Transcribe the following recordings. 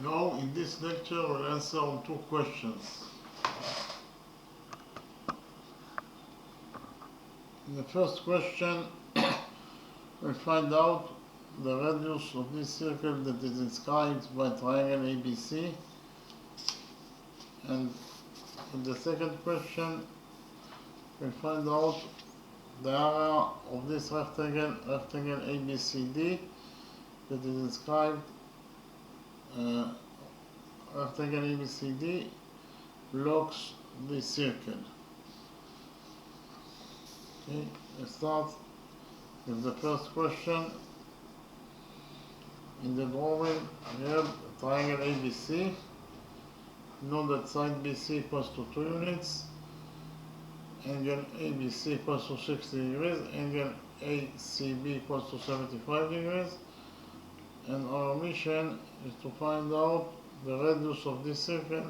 Now, in this lecture, we'll answer on two questions. In the first question, we'll find out the radius of this circle that is inscribed by triangle ABC. And in the second question, we'll find out the area of this rectangle ABCD that is inscribed rectangle ABCD blocks this circle. Okay, let's start with the first question. In the drawing, we have a triangle ABC. Know that side BC equals to 2 units, angle ABC equals to 60 degrees, angle ACB equals to 75 degrees, and our mission is to find out the radius of this circle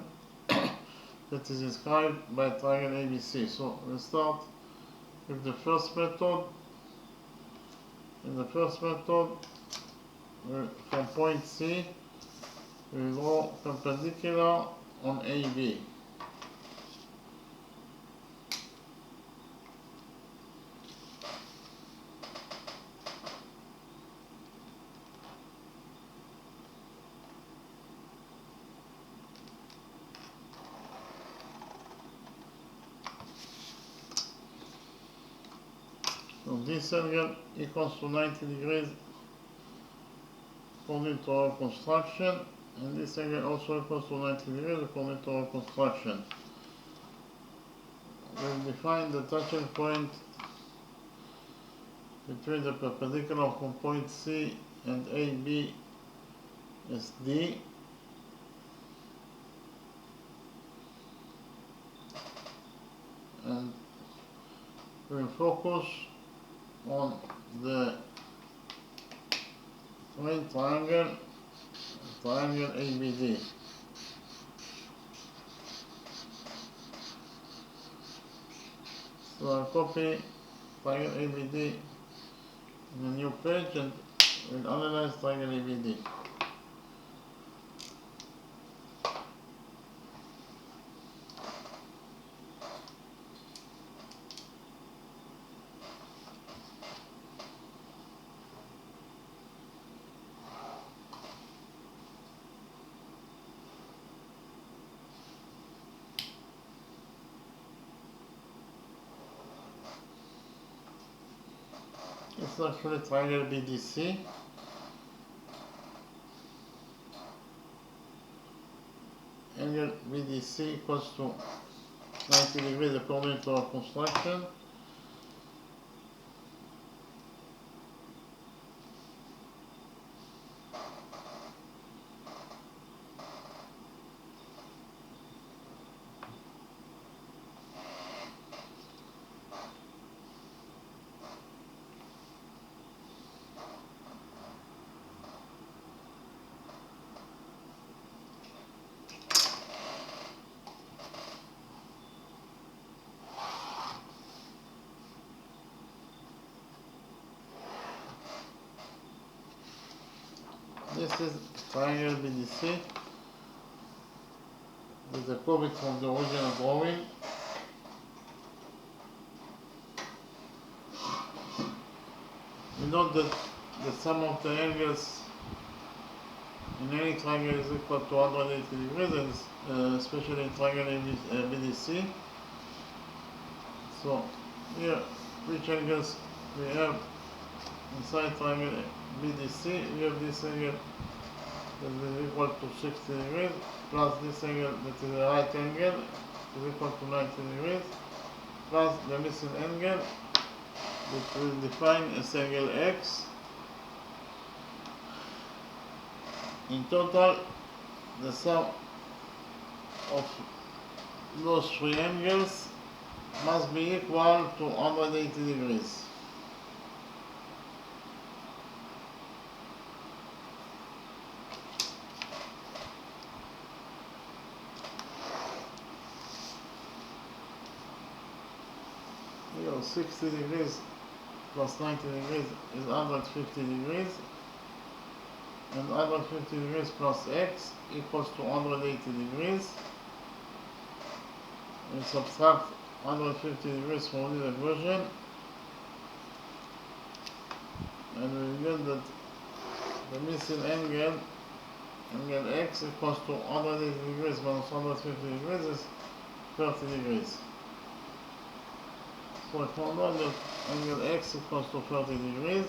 that is inscribed by triangle ABC. So let's start with the first method. In the first method, from point C, we draw perpendicular on AB. So this angle equals to 90 degrees according to our construction, and this angle also equals to 90 degrees according to our construction. We'll define the touching point between the perpendicular from point C and AB as D. And we'll focus on the main triangle ABD. So I'll copy triangle ABD in a new page and we'll analyze triangle ABD. It's actually triangle BDC. Angle BDC equals to 90 degrees according to our construction. This is triangle BDC with a copy from the original drawing. We note that the sum of the angles in any triangle is equal to 180 degrees, and especially in triangle BDC. So here, which angles we have inside triangle BDC? We have this angle that is equal to 60 degrees, plus this angle that is a right angle is equal to 90 degrees, plus the missing angle which will define as angle X. In total, the sum of those three angles must be equal to 180 degrees. Here, 60 degrees plus 90 degrees is 150 degrees. and 150 degrees plus x equals to 180 degrees. We subtract 150 degrees from this equation, and we get that the missing angle x equals to 180 degrees minus 150 degrees is 30 degrees. So I found out that angle x equals to 30 degrees.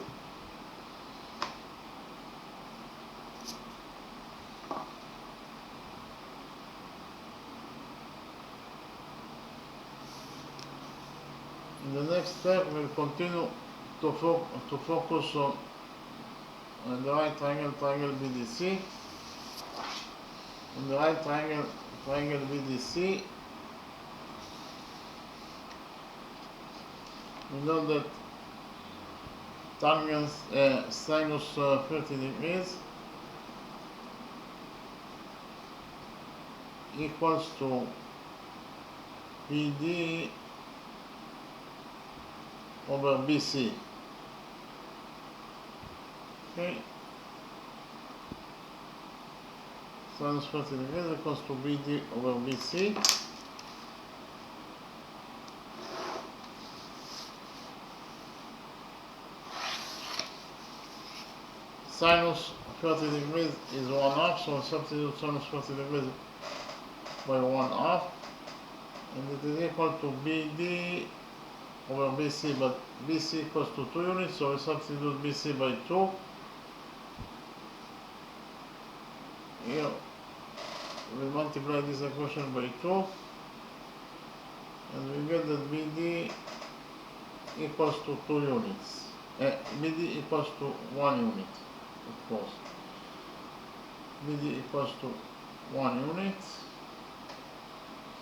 In the next step, we'll continue to focus on the right triangle BDC. In the right triangle BDC, we know that tangent sinus 30 degrees equals to BD over BC. Okay, sinus 30 degrees equals to BD over BC. Sinus 30 degrees is 1/2, so substitute sinus 30 degrees by 1/2, and it is equal to BD over BC, but BC equals to 2 units, so we substitute BC by 2. Here we multiply this equation by 2, and we get that BD equals to 2 units. BD equals to 1 unit, of course. BD equals to 1 unit.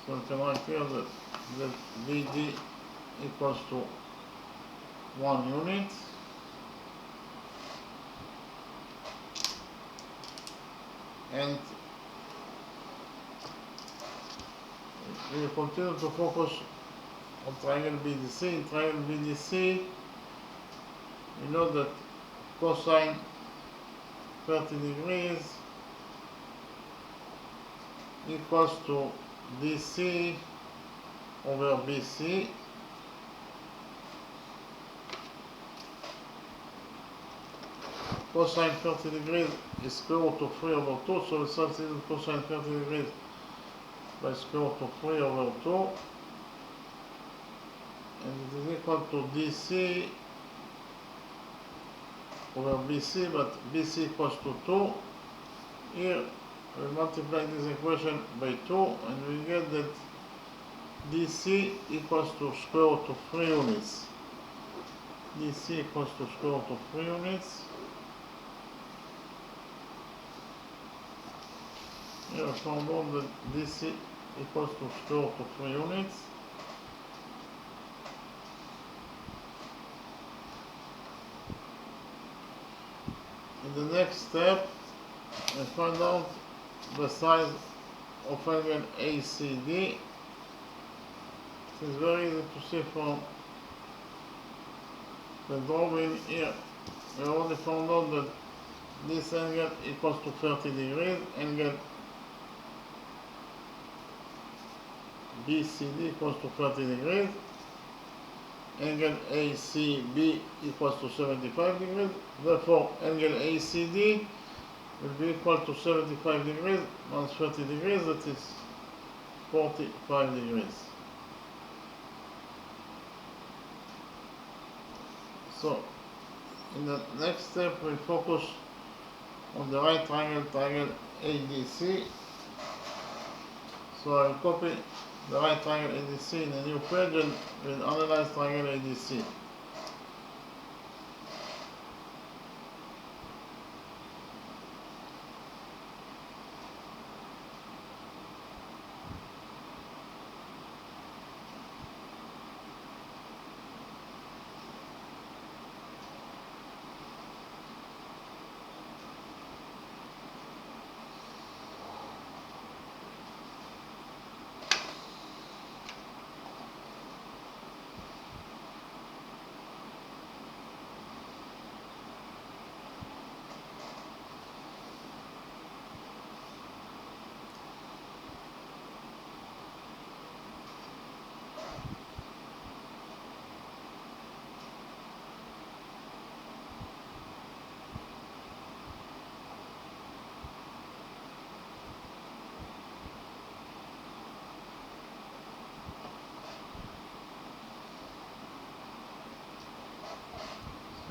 So we can write here that BD equals to 1 unit. And we will continue to focus on triangle BDC. In triangle BDC, we know that cosine 30 degrees equals to DC over BC. Cosine 30 degrees is square root of 3 over 2, so we substitute cosine 30 degrees by square root of 3 over 2, and it is equal to DC over BC, but BC equals to 2. Here we multiply this equation by 2, and we get that DC equals to square root of 3 units. DC equals to square root of 3 units. Here I found out that DC equals to square root of 3 units. In the next step, I find out the size of angle ACD. It is very easy to see from the drawing here. We already found out that this angle equals to 30 degrees. Angle BCD equals to 30 degrees. Angle ACB equals to 75 degrees. Therefore, angle ACD will be equal to 75 degrees minus 30 degrees, that is 45 degrees. So, in the next step, we'll focus on the right triangle ADC. So I'll copy the right triangle ADC in a new page and we'll analyze triangle ADC.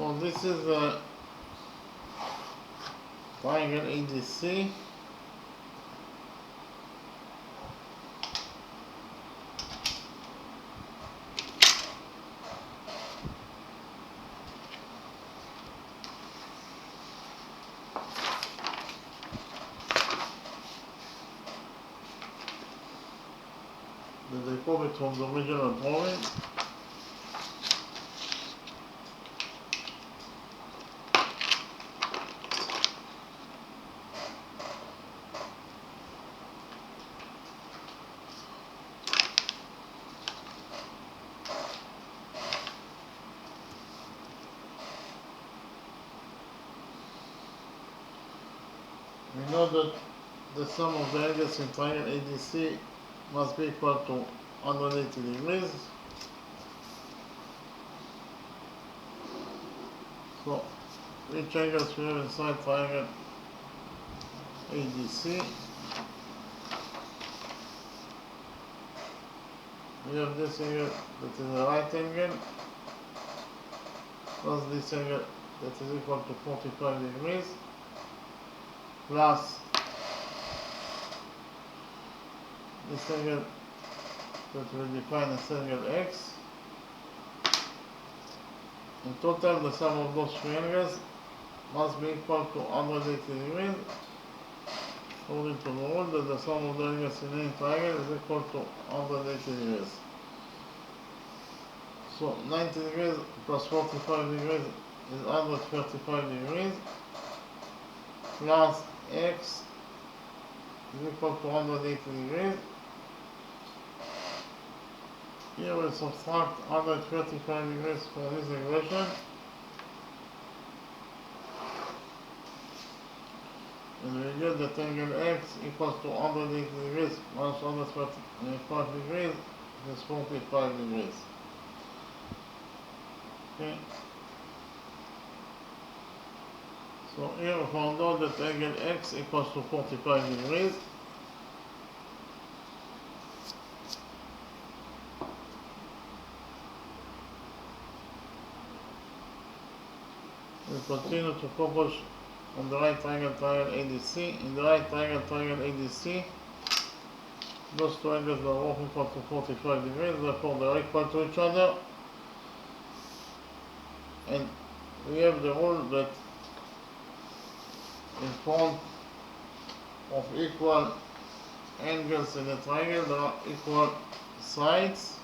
So this is the triangle ADC. They copy it from the original drawing. We know that the sum of the angles in triangle ADC must be equal to 180 degrees. So which angles we have inside triangle ADC? We have this angle that is a right angle plus this angle that is equal to 45 degrees plus this angle that will define as angle X. In total, the sum of those three angles must be equal to 180 degrees, according to the rule that the sum of the angles in any triangle is equal to 180 degrees. So 90 degrees plus 45 degrees is 135 degrees, plus X is equal to 180 degrees. Here we subtract 135 degrees from this equation, and we get that angle X equals to 180 degrees minus 135 degrees is 45 degrees. Okay. So here we found out that angle X equals to 45 degrees. We continue to focus on the right triangle ADC. In the right triangle ADC, those two angles are both equal to 45 degrees, therefore they are equal to each other. And we have the rule that in front of equal angles in a triangle there are equal sides.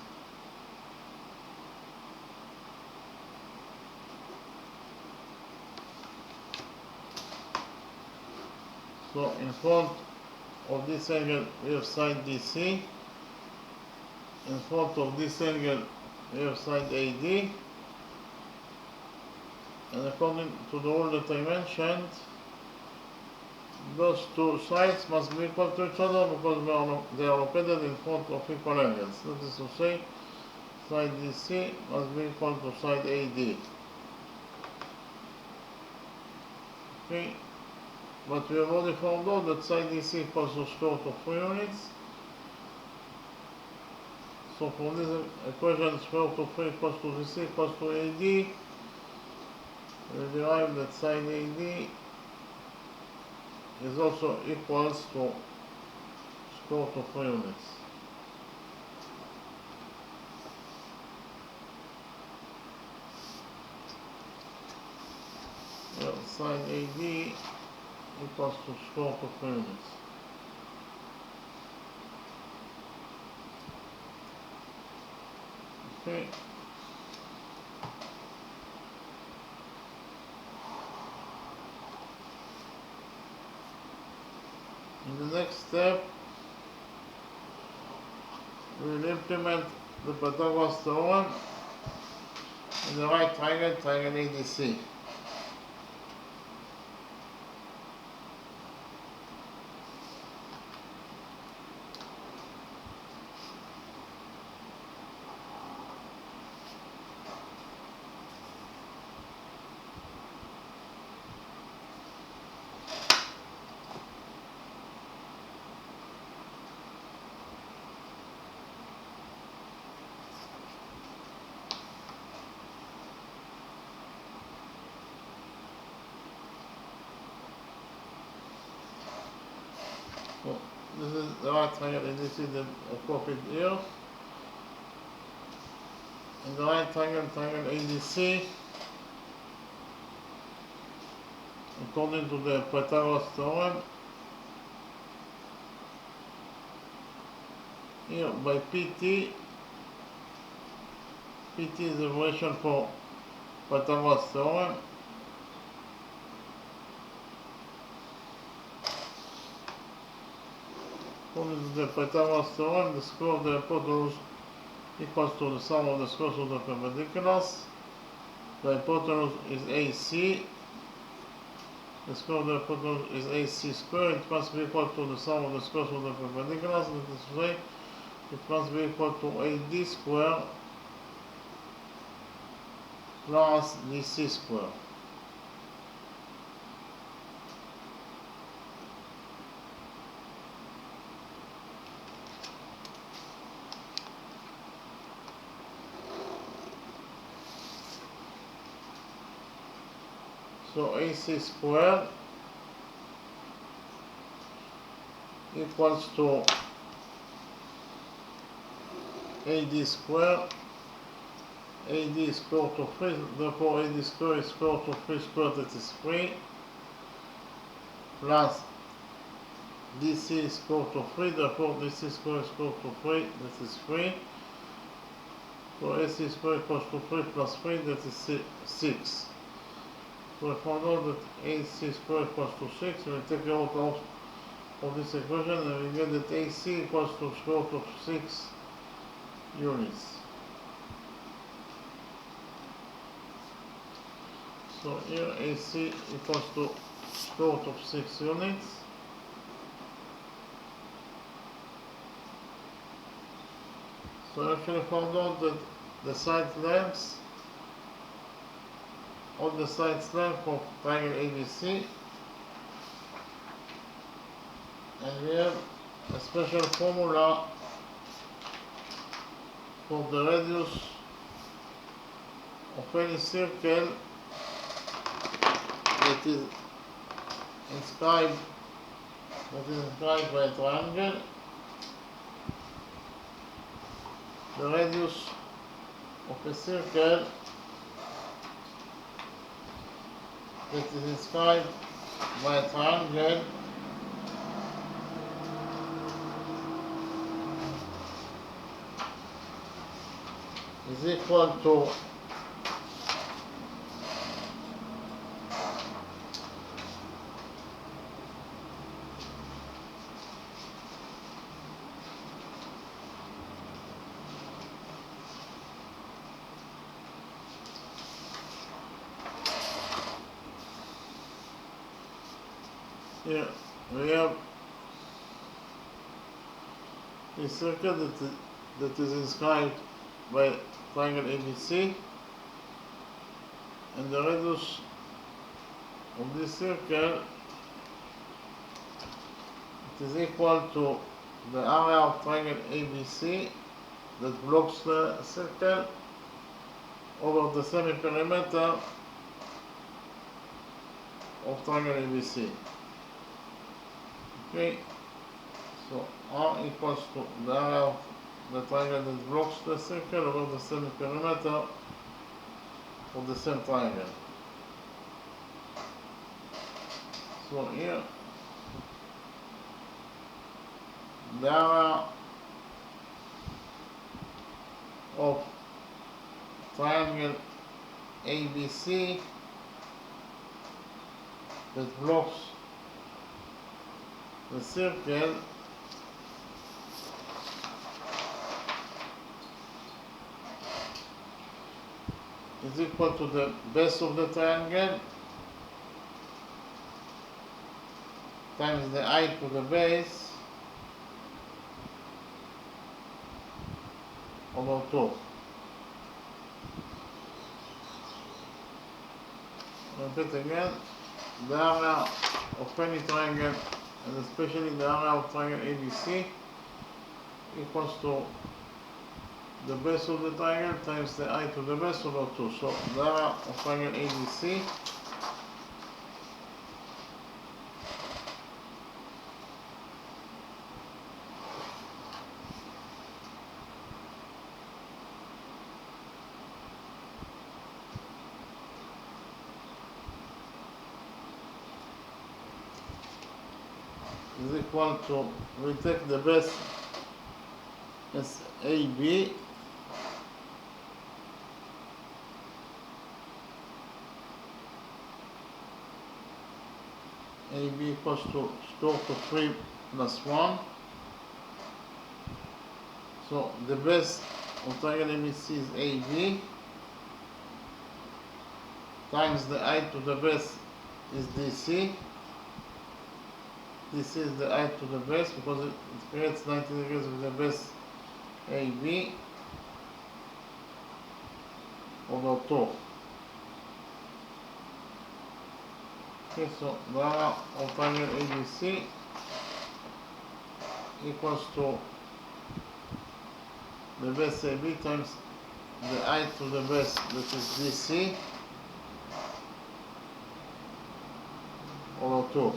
So in front of this angle we have side DC, in front of this angle we have side AD, and according to the rule that I mentioned, those two sides must be equal to each other because they are located in front of equal angles. That is to say, side DC must be equal to side AD. Okay. But we have already found out that side DC equals to square root of 3 units. So from this equation, square root of 3 equals to DC equals to AD. We derive that side AD is also equals to square root of 3 units. Well, side AD equals to square root of 3 units. Okay. In the next step, we will implement the Pythagoras theorem in the right triangle ADC. So this is the right triangle ABC that I copied here. In the right triangle, triangle ABC, according to the Pythagoras theorem, here by PT is the relation for Pythagoras theorem. According to the Pythagoras theorem, the square of the hypotenuse equals to the sum of the squares of the perpendiculars. The hypotenuse is AC. The square of the hypotenuse is AC squared. It must be equal to the sum of the squares of the perpendiculars. That is to say, it must be equal to AD squared plus DC squared. So AC squared equals to AD squared. AD is square root of 3, therefore AD squared is square root of 3 squared, that is 3, plus DC is square root of 3, therefore DC squared is square root of 3, that is 3. So AC squared equals to 3 plus 3, that is 6. So we found out that AC squared equals to 6. We take the root out of this equation and we get that AC equals to square root of 6 units. So here AC equals to square root of 6 units. So I actually found out that the side lengths, all the side lengths of triangle ABC, and we have a special formula for the radius of any circle that is inscribed by a triangle. The radius of a circle that is inscribed by a triangle is equal to here we have a circle that is inscribed by triangle ABC, and the radius of this circle it is equal to the area of triangle ABC that blocks the circle over the semi-perimeter of triangle ABC. Okay, so R equals to the area of the triangle that blocks the circle over the semi-perimeter of the same triangle. So here, the area of triangle ABC that blocks the circle is equal to the base of the triangle times the height to the base over 2. Repeat again, the area of any triangle, and especially the area of triangle ABC, equals to the base of the triangle times the height to the base over 2. So the area of triangle ABC is equal to, we take the base as AB equals to square root of 3 plus 1. So the base of triangle ABC is AB times the height to the base is DC. This is the height to the base because it creates 90 degrees with the base AB over 2. Okay, so the area of triangle ABC equals to the base AB times the height to the base, which is DC, over 2.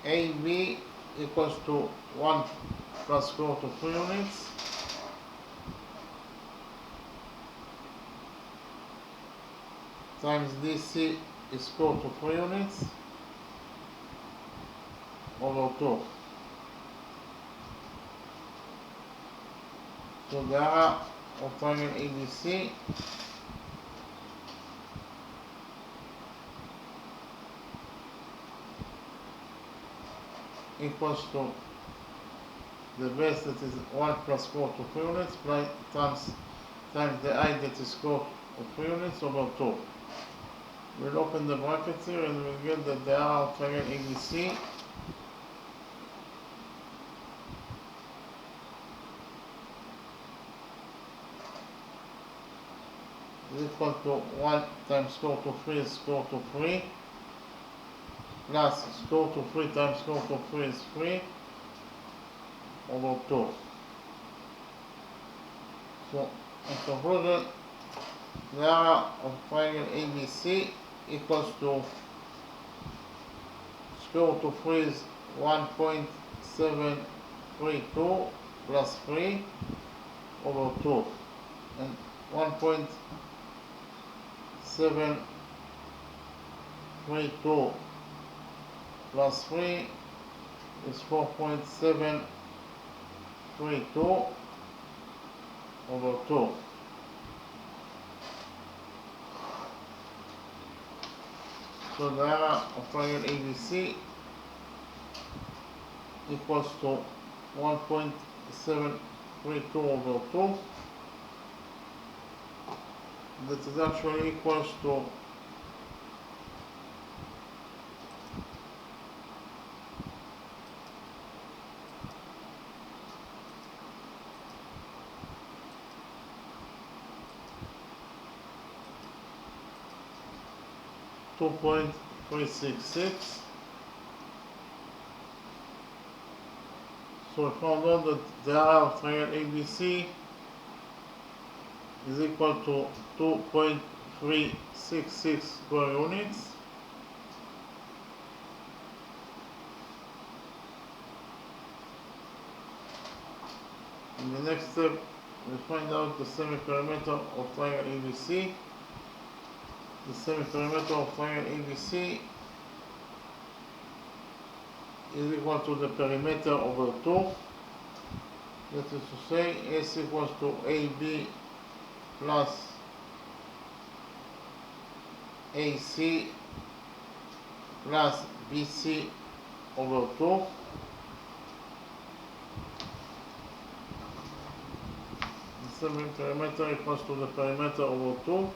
AB equals to 1 plus square root of 3 units times DC is square root of 3 units over 2. So the area of triangle ABC equals to the base that is 1 plus square root of 3 units times the height that is square root of 3 units over 2. We'll open the brackets here and we'll get that the area of triangle ABC is equal to 1 times square root of 3 is square root of 3 plus square root of 3 times square root of 3 is 3 over 2. So in conclusion, the area of triangle ABC equals to square root of 3 is 1.732 plus 3 over 2, and 1.732 plus 3 is 4.732 over 2. So the area of triangle ABC equals to 1.732 over 2. That is actually equals to 2.366. So we found out that the area of triangle ABC is equal to 2.366 square units. In the next step, we find out the semi-perimeter of triangle ABC. The semi-perimeter of triangle ABC is equal to the perimeter over 2. That is to say, S equals to AB plus AC plus BC over 2. The semi-perimeter equals to the perimeter over 2.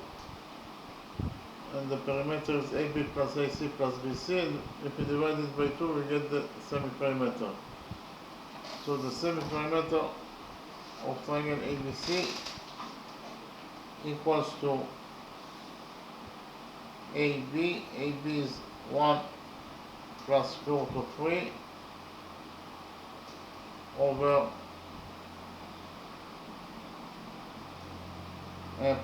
And the perimeter is AB plus AC plus BC, and if we divide it by 2, we get the semi-perimeter. So the semi-perimeter of triangle ABC equals to AB. AB is 1 plus square root of 3 over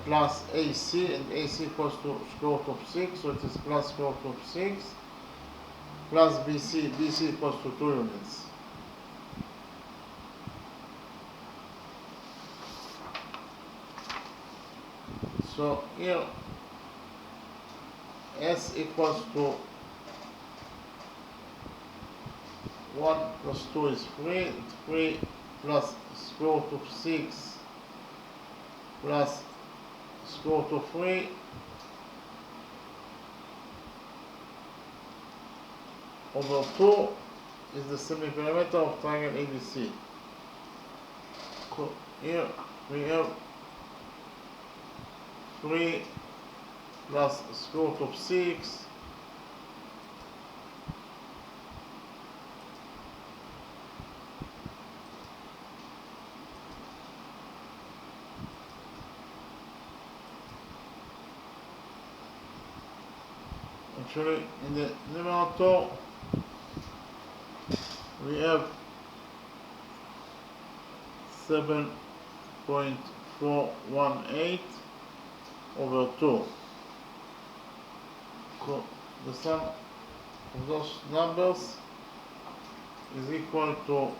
plus AC, and AC equals to square root of 6, so it is plus square root of 6, plus BC, BC equals to 2 units. So here S equals to 1 plus 2 is 3, 3 plus square root of 6 plus square root of 3 over 2 is the semi-perimeter of triangle ABC. So here we have 3 plus square root of 6 actually in the numerator we have 7.418 over 2. So the sum of those numbers is equal to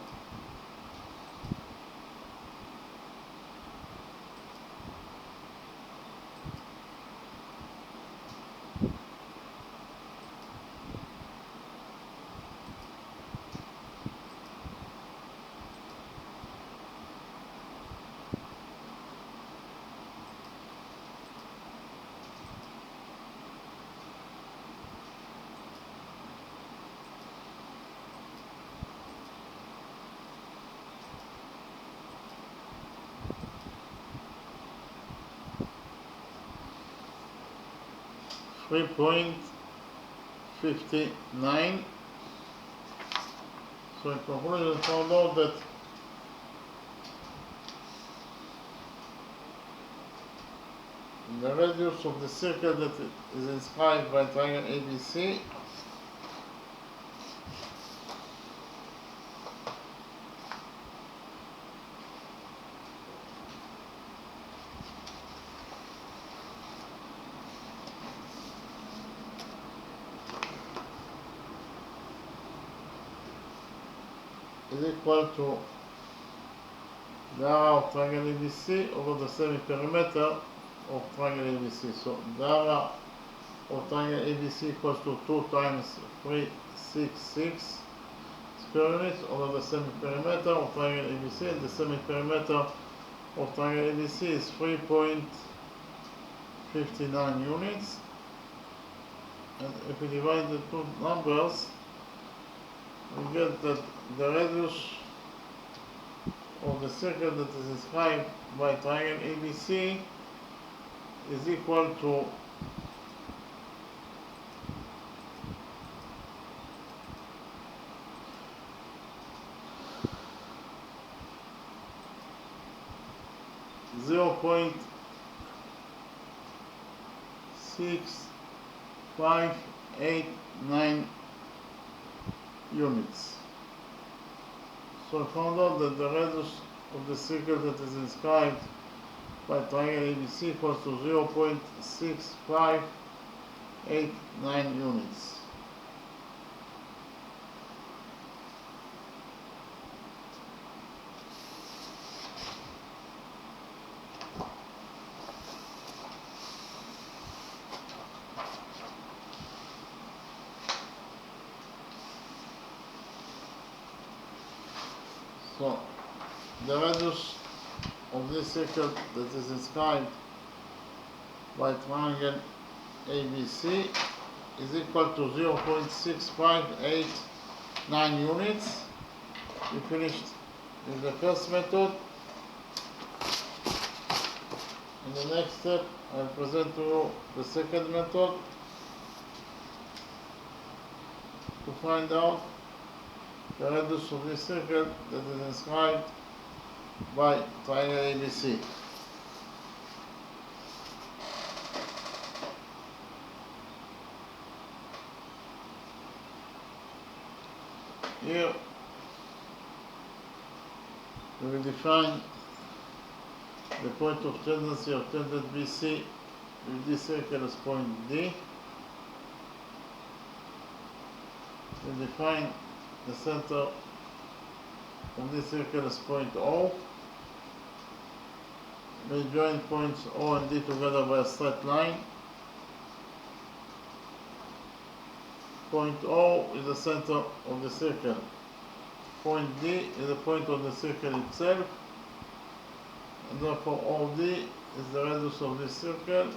3.59. So in conclusion, we found out that the radius of the circle that is inscribed by triangle ABC is equal to the area of triangle ABC over the semi-perimeter of triangle ABC. So the area of triangle ABC equals to 2 times 366 square units over the semi-perimeter of triangle ABC, and the semi-perimeter of triangle ABC is 3.59 units. And if we divide the two numbers, we get that the radius of the circle that is inscribed by triangle ABC is equal to 0.6589 units. So I found out that the radius of the circle that is inscribed by triangle ABC equals to 0.6589 units. So the radius of this circle that is inscribed by triangle ABC is equal to 0.6589 units. We finished with the first method. In the next step, I'll present to you the second method to find out the radius of this circle that is inscribed by triangle ABC. Here we will define the point of tendency of tangent BC with this circle as point D. We define the center of this circle as point O. We join points O and D together by a straight line. Point O is the center of the circle. point D is the point of the circle itself, and therefore OD is the radius of this circle.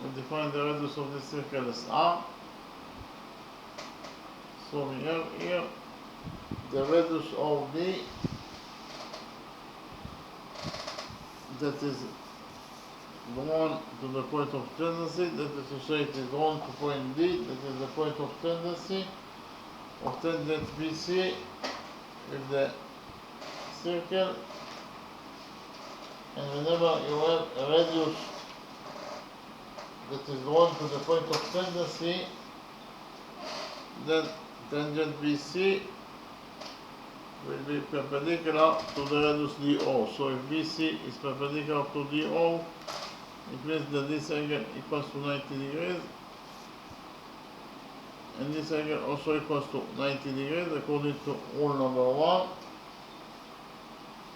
We define the radius of this circle as R. So we have here the radius of D, that is drawn to the point of tendency, that is to say it is drawn to point D, that is the point of tendency of tangent BC with the circle. And whenever you have a radius that is drawn to the point of tendency, then tangent BC will be perpendicular to the radius DO. So if BC is perpendicular to DO, it means that this angle equals to 90 degrees, and this angle also equals to 90 degrees according to rule number 1.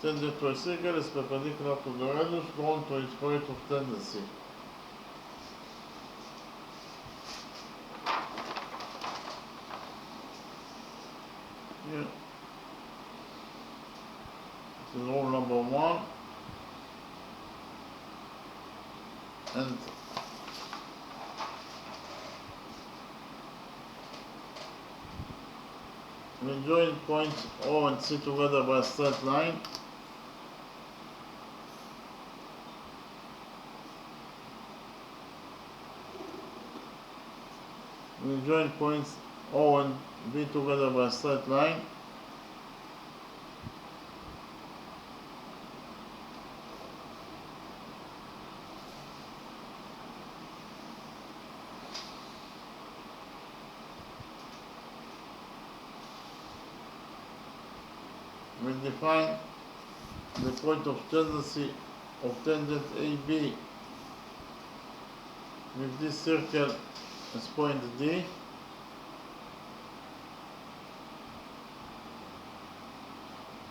Tangent to a circle is perpendicular to the radius drawn to its point of tendency. Here, this is rule number 1, and we join points O and C together by a straight line. We join points O and B together by a straight line. We define the point of tendency of tangent AB with this circle as point D.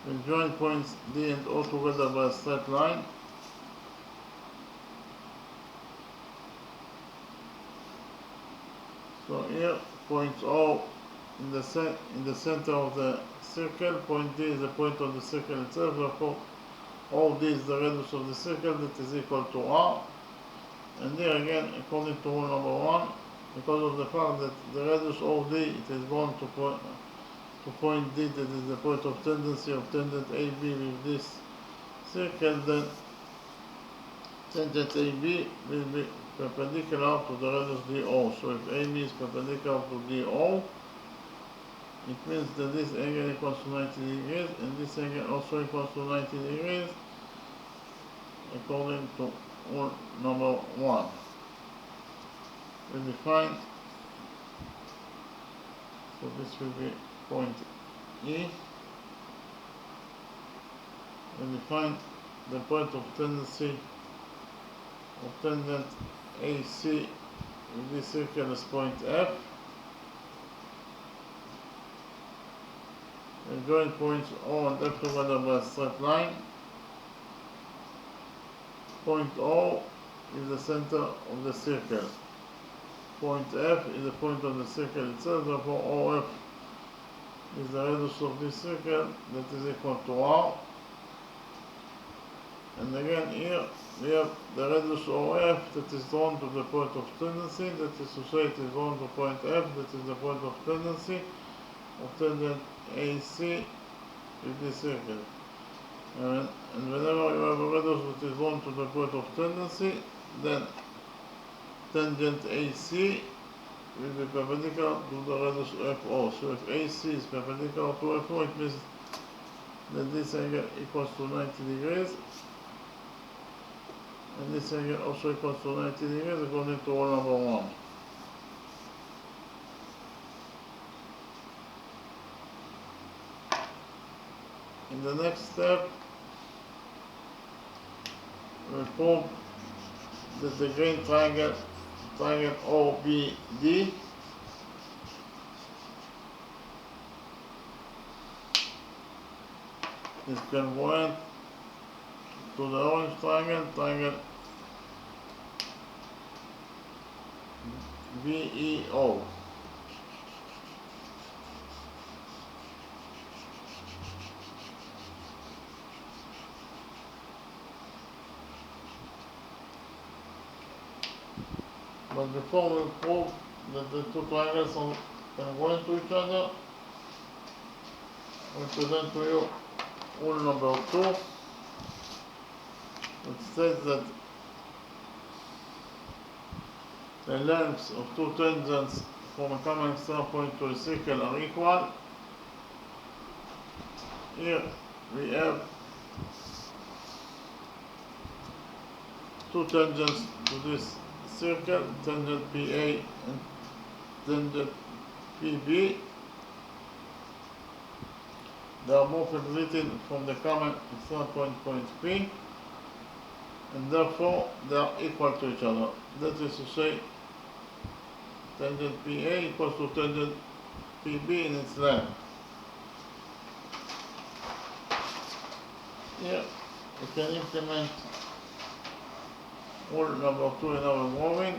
We join points D and O together by a straight line. So here, point O in the center of the circle, point D is the point of the circle itself, therefore OD is the radius of the circle, that is equal to R. And here again, according to rule number 1, because of the fact that the radius OD, it is going to point D, that is the point of tendency of tangent AB with this circle, then tangent AB will be perpendicular to the radius DO. So if AB is perpendicular to DO, it means that this angle equals to 90 degrees, and this angle also equals to 90 degrees, according to rule number 1. We define, so this will be point E. We define the point of tendency of tangent AC with this circle as point F. We join points O and F together by a straight line. Point O is the center of the circle. Point F is the point of the circle itself, therefore OF is the radius of this circle, that is equal to R. And again here we have the radius OF that is drawn to the point of tendency, that is to say it is drawn to point F, that is the point of tendency of tangent AC with this circle. And whenever you have a radius that is drawn to the point of tendency, then tangent AC will be perpendicular to the radius FO. So if AC is perpendicular to FO, it means that this angle equals to 90 degrees, and this angle also equals to 90 degrees according to rule number 1. In the next step, we prove that the green triangle OBD is congruent to the orange triangle VEO. But before we prove that the two triangles are congruent to each other, we present to you rule number 2, which states that the lengths of two tangents from a common external point to a circle are equal. Here we have two tangents to this circle, tangent PA and tangent PB. They are both exited from the common external point P, and therefore they are equal to each other. That is to say, tangent PA equals to tangent PB in its length. Here we can implement rule number 2 in our drawing.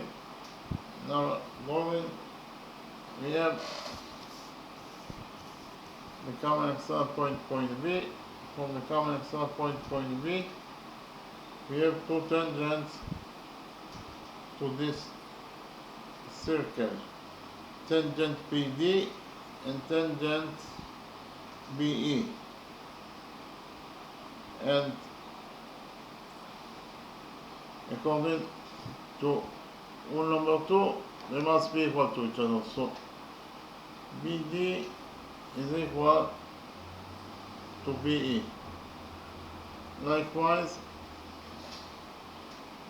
In our drawing we have the common external point B. From the common external point B, we have two tangents to this circle, tangent PD and tangent BE. And according to rule number 2, they must be equal to each other. So BD is equal to BE. Likewise,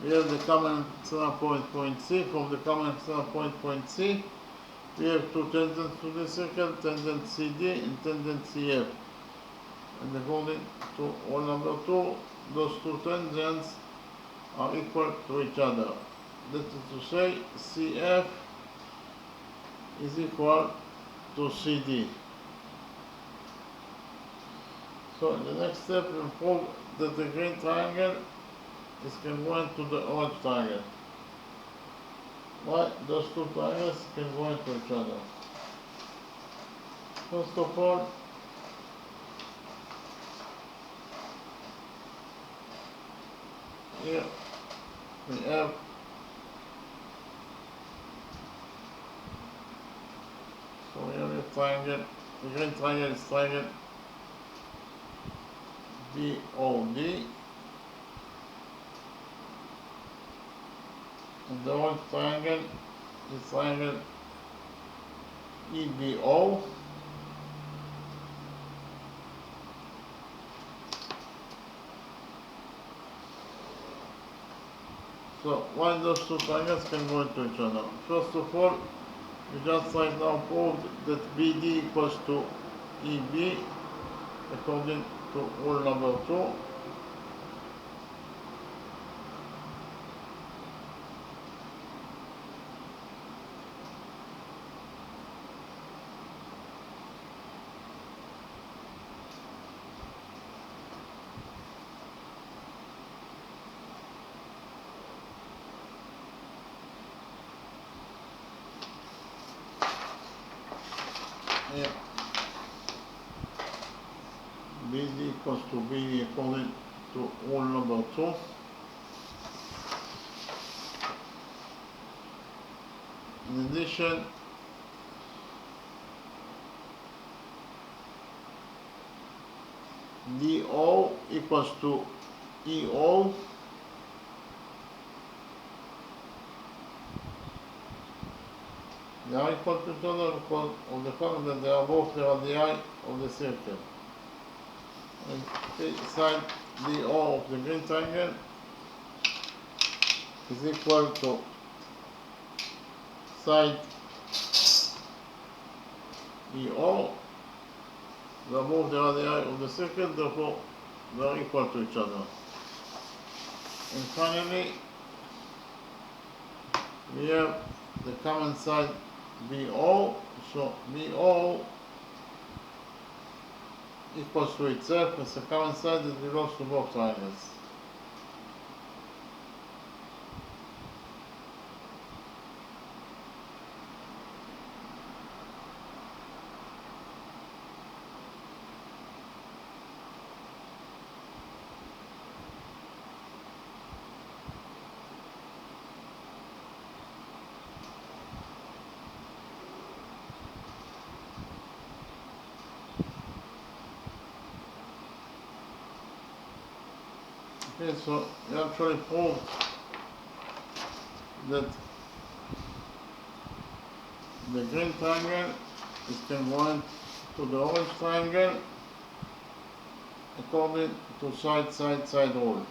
we have the common external point C. From the common external point C, we have two tangents to the circle, tangent CD and tangent CF. And according to rule number 2, those two tangents are equal to each other. That is to say, CF is equal to CD. So in the next step, we prove that the green triangle is congruent to the orange triangle. Why those two triangles congruent to each other? First of all, here we have a triangle. The green triangle is triangle BOD, and the orange triangle is triangle EBO. So why those two triangles can go into each other? First of all, we just right now proved that BD equals to EB according to rule number 2. Here, BD equals to BE according to rule number 2. In addition, DO equals to EO. They are equal to each other because of the fact that they are both the radii of the circle. And side DO of the green triangle is equal to side EO. They are both the radii of the circle, therefore they are equal to each other. And finally, we have the common side BO, so BO equals to itself as a common side that belongs to both triangles. Okay, so you actually proved that the green triangle is congruent to the orange triangle according to side rule.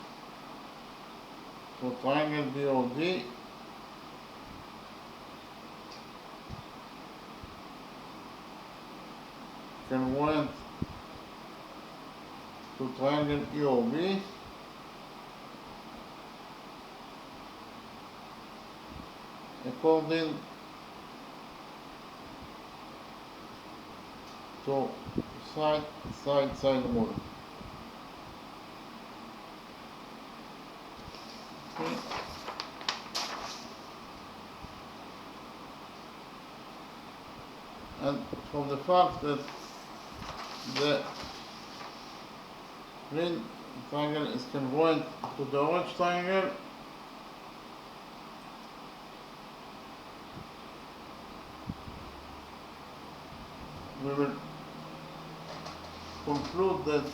So triangle BOD congruent to triangle EOB according to side rule. Okay. And from the fact that the green triangle is congruent to the orange triangle, we will conclude that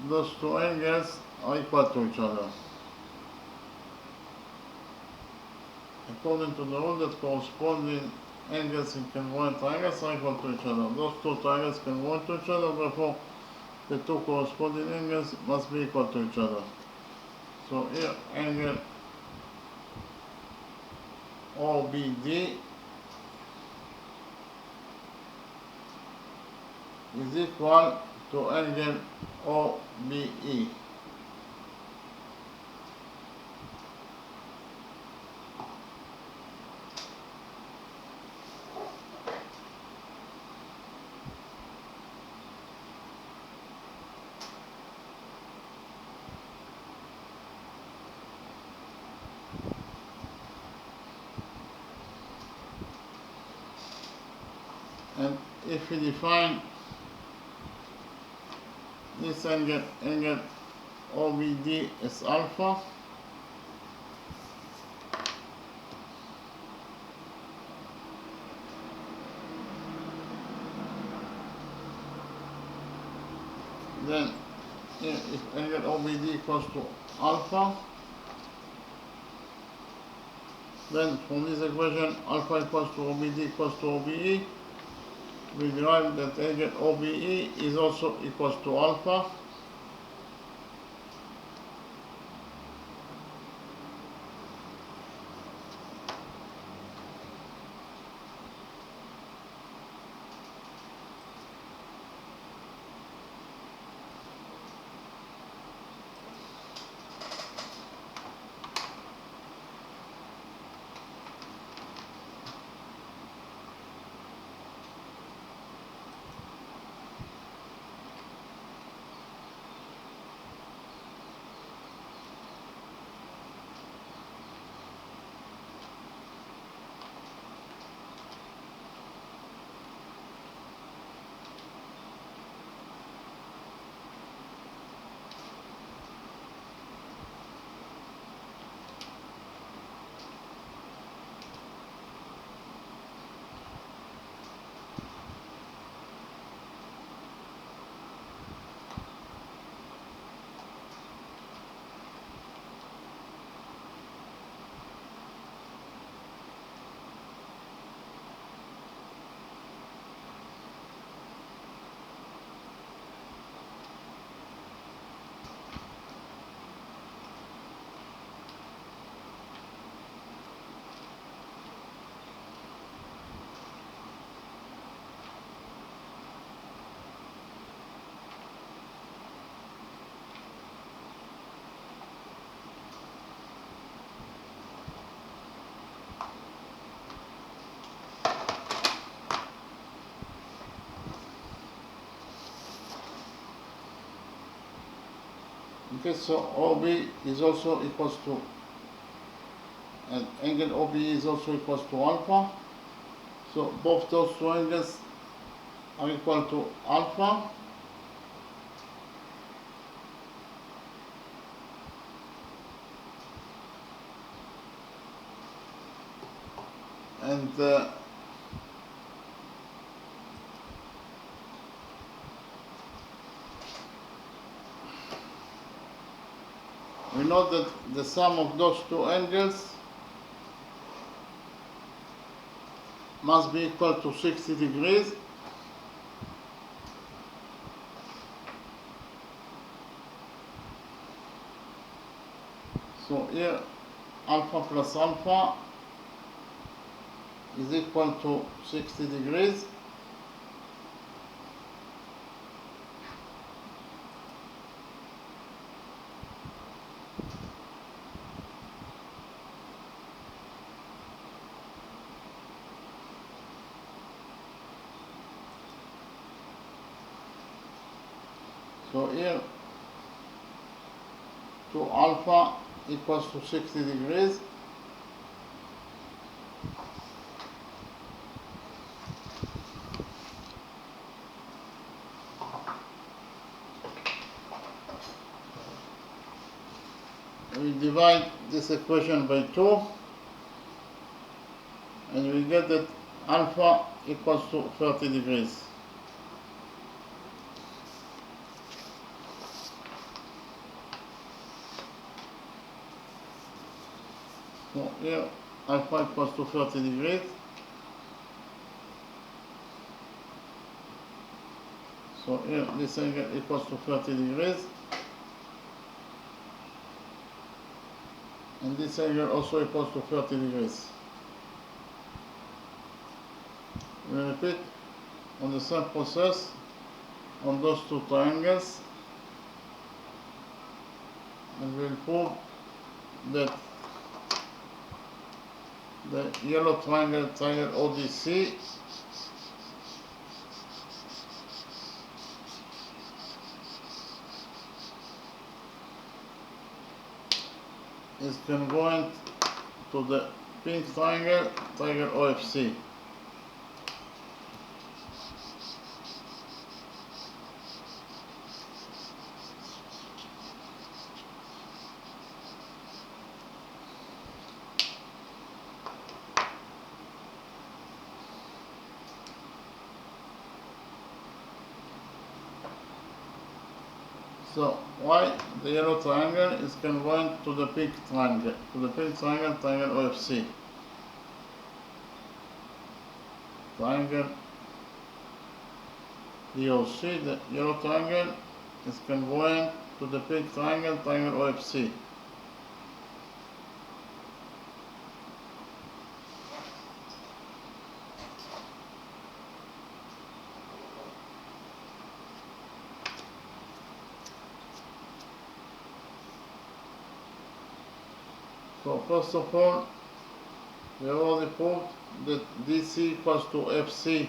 those two angles are equal to each other. According to the rule that corresponding angles in congruent triangles are equal to each other. Those two triangles congruent to each other, therefore the two corresponding angles must be equal to each other. So here angle OBD is equal to angle OBE. And if we define this angle OBD as alpha, then if angle OBD equals to alpha, then from this equation alpha equals to OBD equals to OBE, we derive that angle OBE is also equals to alpha, okay, so OB is also equals to, and angle OBE is also equals to alpha. So both those two angles are equal to alpha. And we know that the sum of those two angles must be equal to 60 degrees. So here alpha plus alpha is equal to 60 degrees. So here 2 alpha equals to 60 degrees. We divide this equation by 2 and we get that alpha equals to 30 degrees. So here alpha equals to 30 degrees. So here this angle equals to 30 degrees. And this angle also equals to 30 degrees. We repeat on the same process on those two triangles, and we'll prove that the yellow triangle, triangle ODC, is congruent to the pink triangle, triangle OFC. So why the yellow triangle is congruent to the pink triangle, triangle OFC. Triangle DOC, the yellow triangle is congruent to the pink triangle, triangle OFC. So first of all, we have already proved that DC equals to FC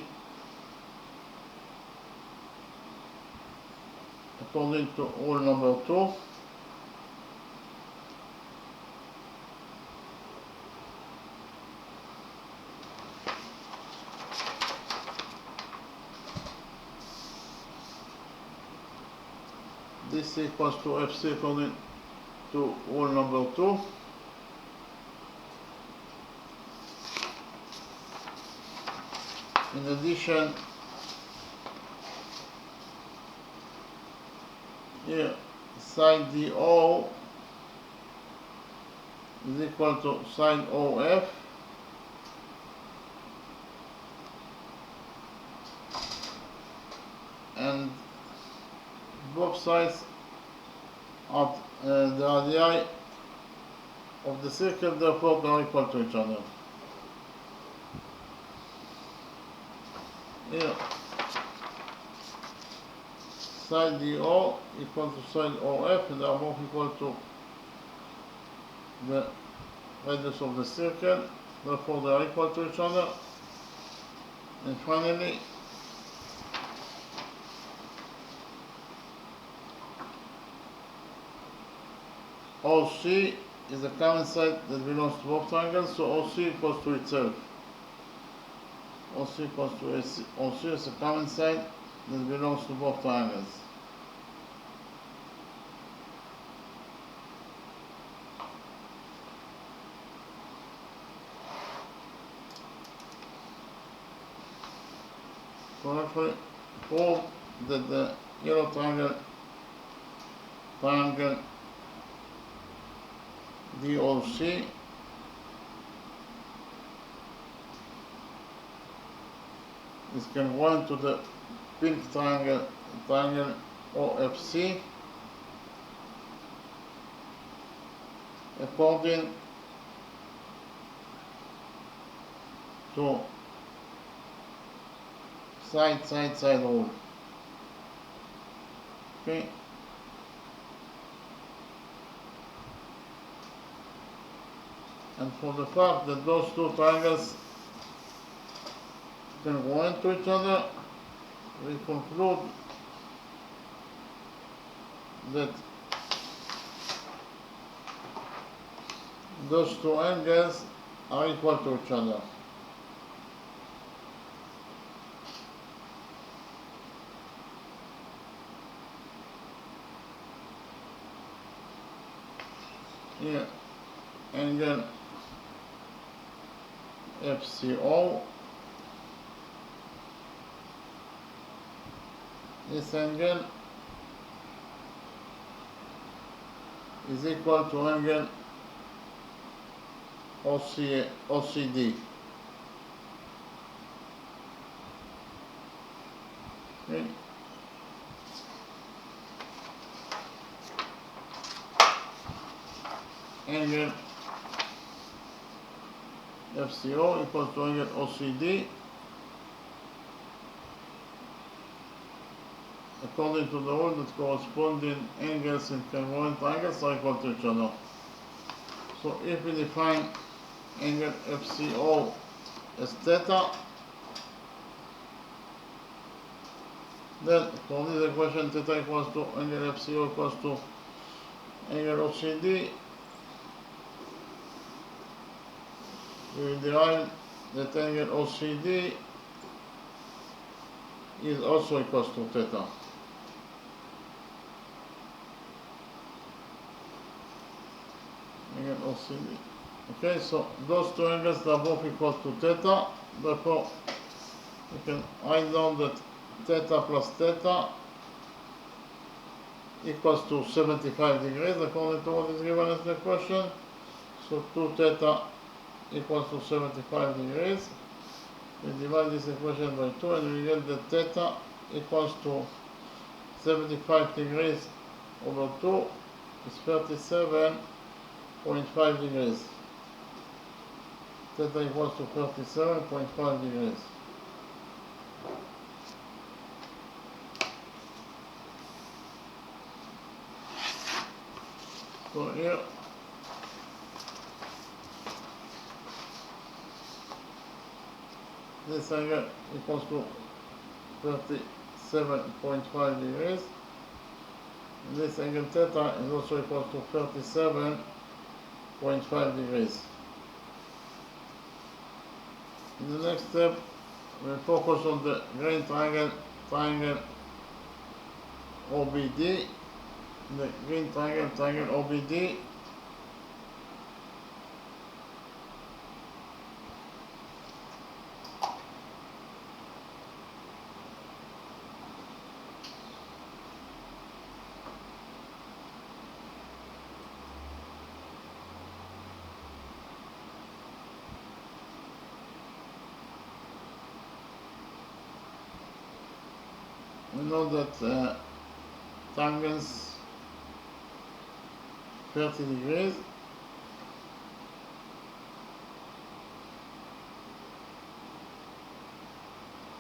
according to rule number 2. DC equals to FC according to rule number 2. In addition, here side DO is equal to side OF, and both sides of the radii of the circle therefore are equal to each other. Here side DO equal to side OF, and they are both equal to the radius of the circle, therefore they are equal to each other. And finally, OC is a common side that belongs to both triangles, so OC equals to itself. OC equals to AC. OC is a common side that belongs to both triangles. So therefore, prove that the yellow triangle DOC is congruent to the pink triangle OFC according to side rule. Okay. And for the fact that those two triangles congruent to each other, we conclude that those two angles are equal to each other. Here, angle FCO, this angle is equal to angle OCD. Okay. Angle FCO equals to angle OCD according to the rule that corresponding angles in congruent triangles are equal to each other. So if we define angle FCO as theta, then for this equation theta equals to angle FCO equals to angle OCD, we will derive that angle OCD is also equals to theta. Angle OCD. Okay, so those two angles are both equal to theta, therefore we can write down that theta plus theta equals to 75 degrees according to what is given as the question. So 2 theta equals to 75 degrees. We divide this equation by 2 and we get that theta equals to 75 degrees over 2 is 37.5 degrees. Theta equals to 37.5 degrees. So here this angle equals to 37.5 degrees, and this angle theta is also equal to 37.5 degrees. In the next step, we'll focus on the green triangle OBD. The green triangle OBD we know that tangents 30 degrees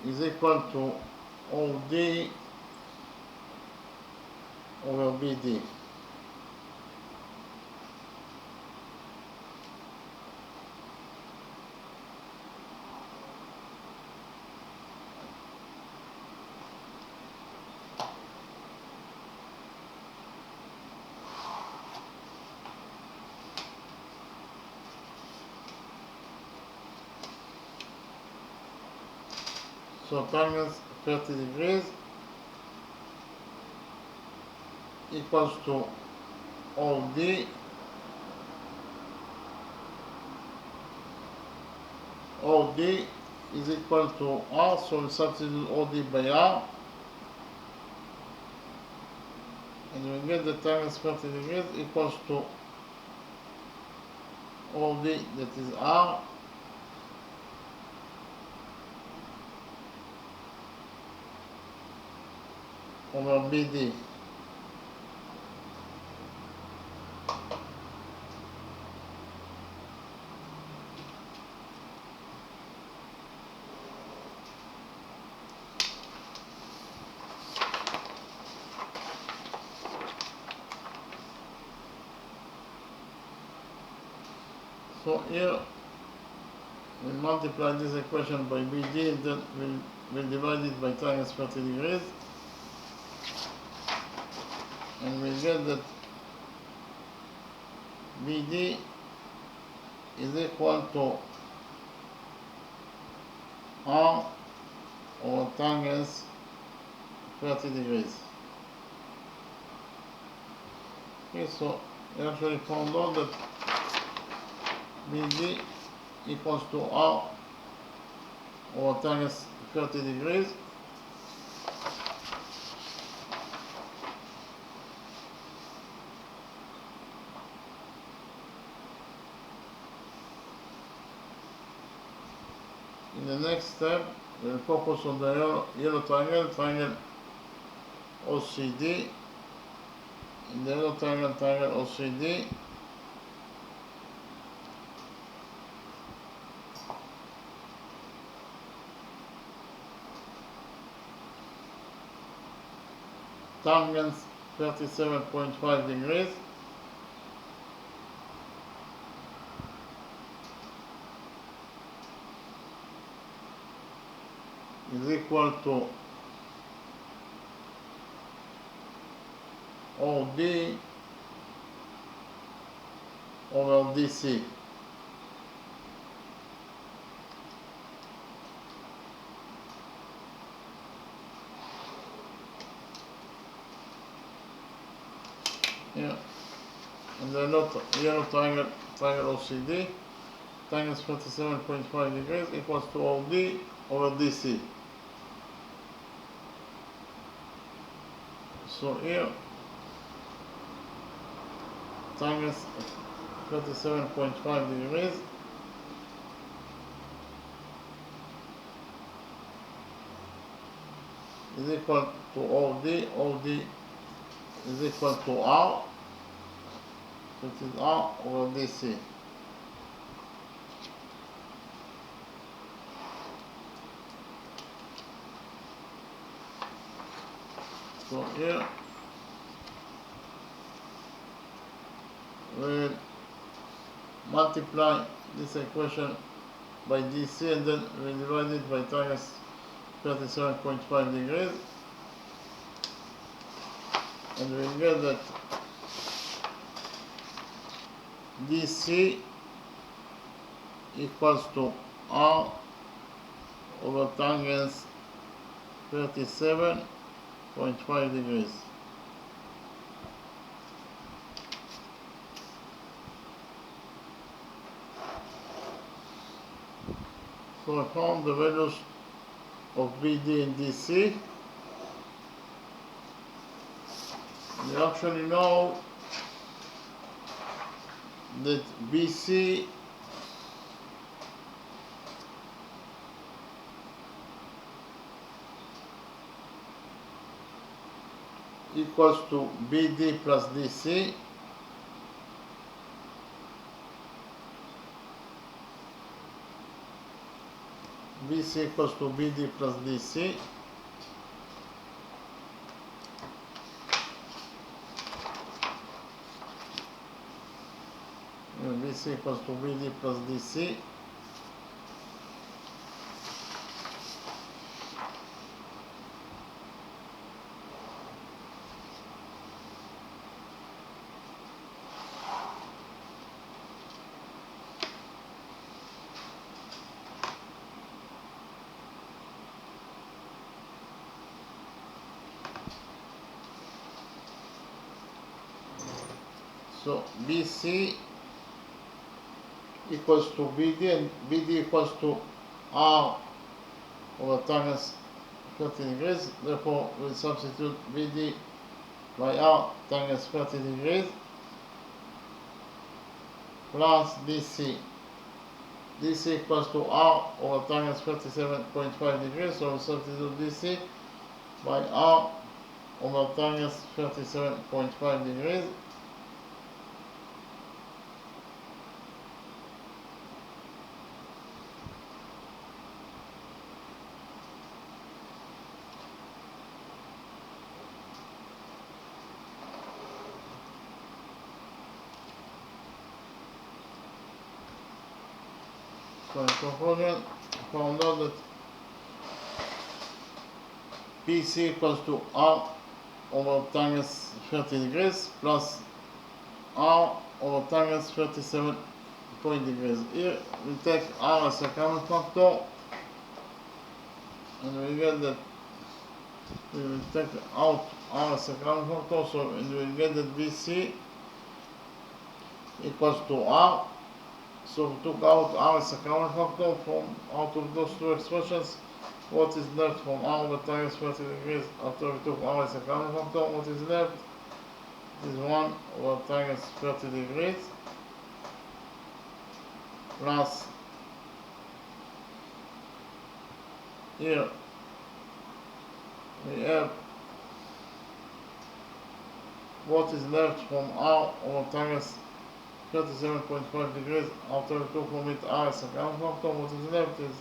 is equal to OD over BD. So tangents 30 degrees equals to OD is equal to R, so we substitute OD by R and we get the tangents 30 degrees equals to OD, that is R, over BD. So here we multiply this equation by BD and then we'll divide it by minus 30 degrees, and we get that BD is equal to R over tangents 30 degrees. Okay, so we actually found out that BD equals to R over tangents 30 degrees. In the next step, we'll focus on the yellow triangle OCD. In the yellow triangle OCD, tangents 37.5 degrees, is equal to OD over DC. Yeah, and the yellow triangle OCD, tangents 37.5 degrees equals to OD over DC. So here, tangents 37.5 degrees is equal to OD is equal to R, which is R over DC. So here we'll multiply this equation by DC and then we'll divide it by tangents 37.5 degrees, and we'll get that DC equals to R over tangents 37.5 degrees. So I found the values of BD and DC. We actually know that BC equals to BD plus DC, BC equals to BD plus DC, and BC equals to BD plus DC, so BC equals to BD and BD equals to R over tangents 30 degrees. Therefore, we substitute BD by R tangents 30 degrees. plus DC. DC equals to R over tangent 37.5 degrees, so we substitute DC by R over tangent 37.5 degrees. So in conclusion, found out that BC equals to R over tangent 30 degrees plus R over tangent 37 point degrees. Here we take R as a common factor and we get that we will take out R as a common factor, so we will get that BC equals to R. So we took out R as a common factor from out of those two expressions. What is left from R over tangent 30 degrees after we took R as a common factor? What is left is 1 over tangent 30 degrees plus here we have what is left from R over tangent 37.5 degrees after we took from it R as a common factor. What is left is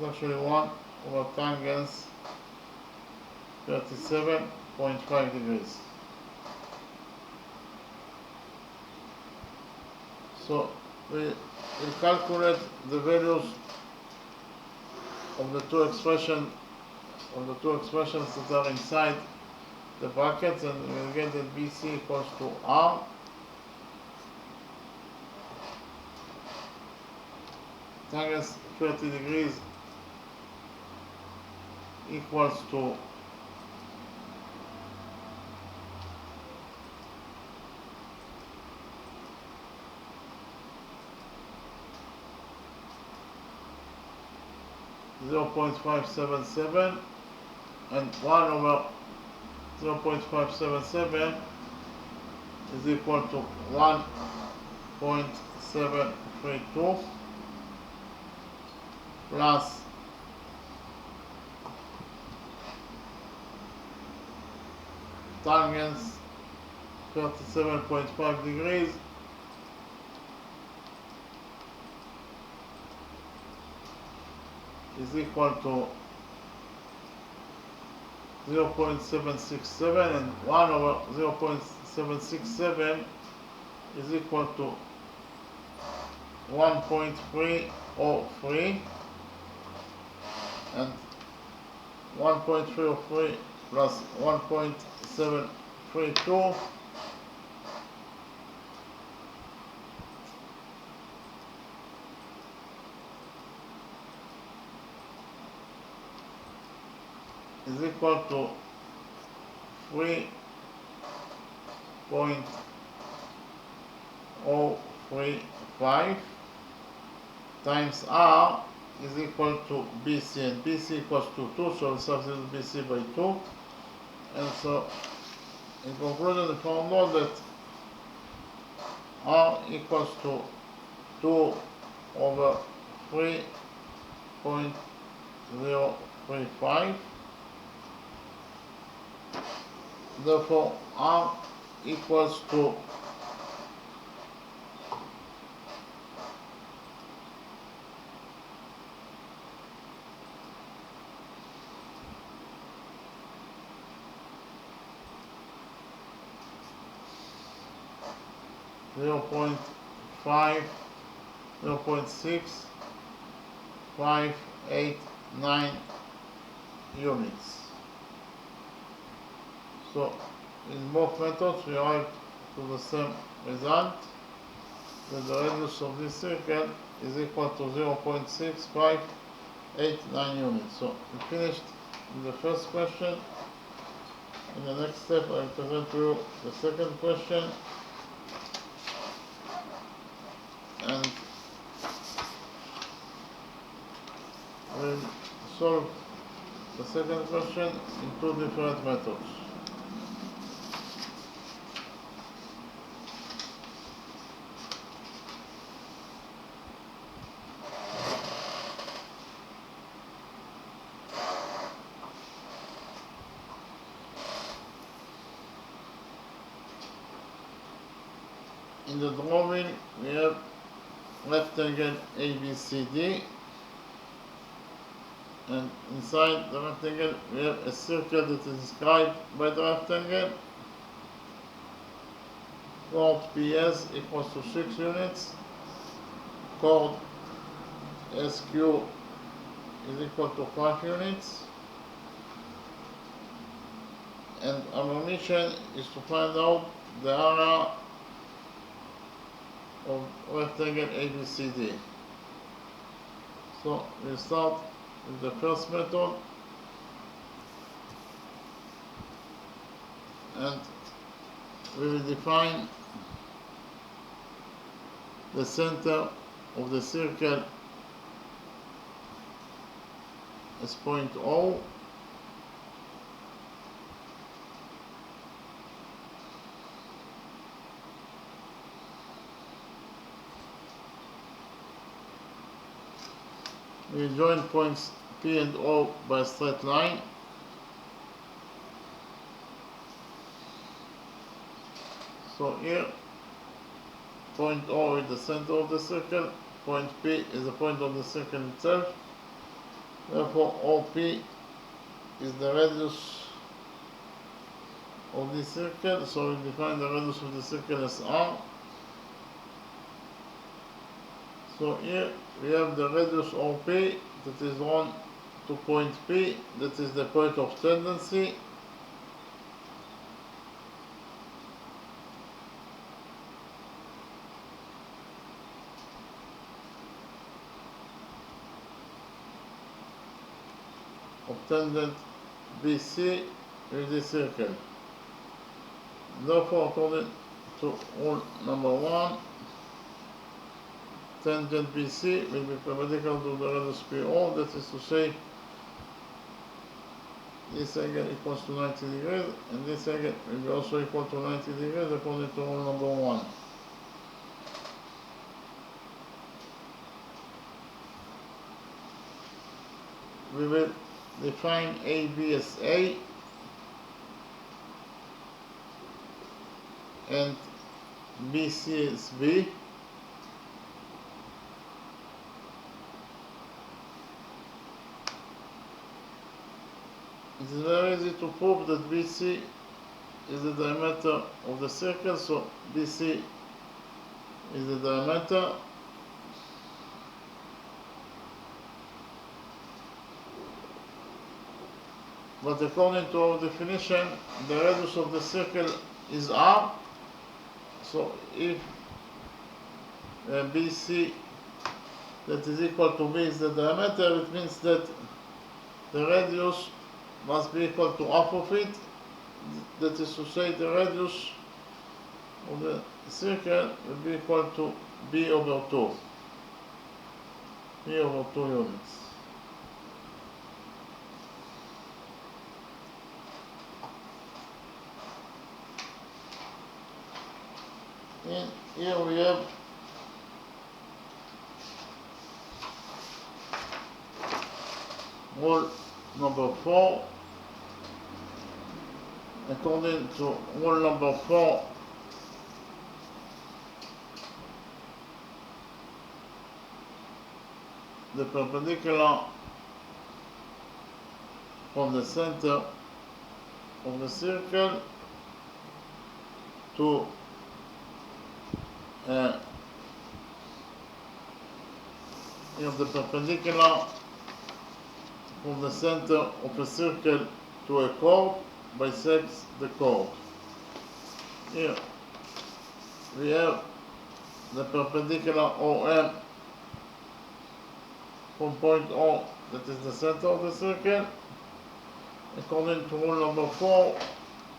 actually 1 over tangent 37.5 degrees. So we calculate the values of the two expressions that are inside the brackets, and we will get that BC equals to R tangent 30 degrees equals to 0.577, and 1 over 0.577 is equal to 1.732 plus tangent 37.5 degrees is equal to 0.767, and 1 over 0.767 is equal to 1.303, and 1.303 plus 1.732 is equal to 3.035 times R is equal to BC, and BC equals to 2, so we substitute BC by 2. And so in conclusion, we found out that R equals to 2 over 3.035. Therefore, R equals to 0.659 units. So in both methods we arrive to the same result, that the radius of this circle is equal to 0.6589 units. So we finished with the first question. In the next step I will present to you the second question, and we'll solve the second question in two different methods. In the drawing we have rectangle ABCD, and inside the rectangle we have a circle that is described by the rectangle. Chord PS equals to 6 units. Chord SQ is equal to 5 units. And our mission is to find out the area of rectangle ABCD. So we start with the first method, and we will define the center of the circle as point O. We join points P and O by a straight line. So here, point O is the center of the circle, point P is the point of the circle itself. Therefore, OP is the radius of this circle, so we define the radius of the circle as R. So here we have the radius OP that is drawn to point P, that is the point of tendency. Of tangent BC with the circle. Therefore, according to rule number 1, tangent BC will be perpendicular to the radius PO, that is to say, this angle equals to 90 degrees, and this angle will be also equal to 90 degrees according to rule number 1. We will define AB as A and BC as B. It is very easy to prove that BC is the diameter of the circle, so BC is the diameter. But according to our definition, the radius of the circle is R. So if BC that is equal to B is the diameter, it means that the radius must be equal to half of it. That is to say, the radius of the circle will be equal to B over 2. B over 2 units. And here we have rule number 4. According to rule number 4, the perpendicular from the center of the circle to the perpendicular from the center of a circle to a chord bisects the chord. Here we have the perpendicular OM from point O, that is the center of the circle. According to rule number 4,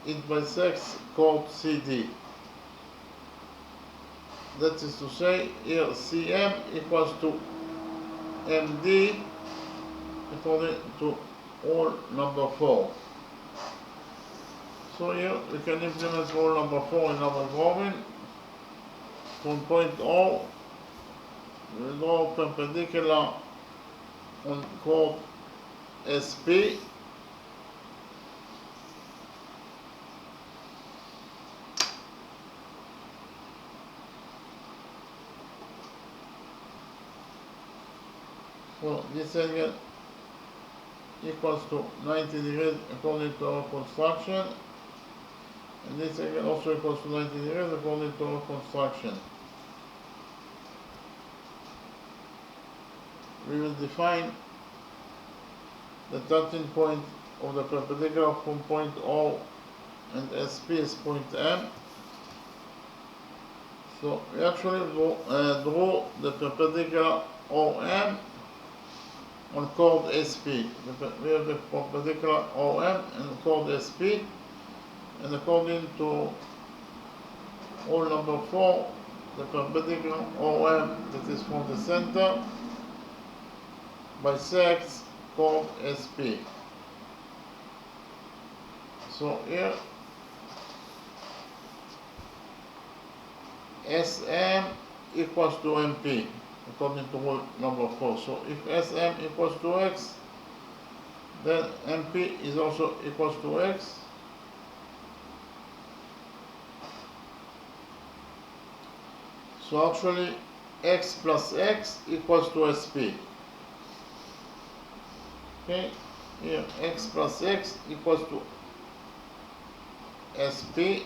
it bisects chord CD. That is to say, here CM equals to MD according to rule number 4. So here we can implement rule number 4 in our drawing. From point O, we draw perpendicular on chord SP. this angle equals to 90 degrees according to our construction, and this angle also equals to 90 degrees according to our construction. We will define the touching point of the perpendicular from point O and SP is point M. So we actually draw the perpendicular OM on chord SP. We have the perpendicular OM and chord SP, and according to rule number 4, the perpendicular OM that is from the center bisects chord SP. So here SM equals to MP according to rule number 4. So if SM equals to X, then MP is also equals to X. So actually X plus X equals to SP. Okay, here X plus X equals to SP.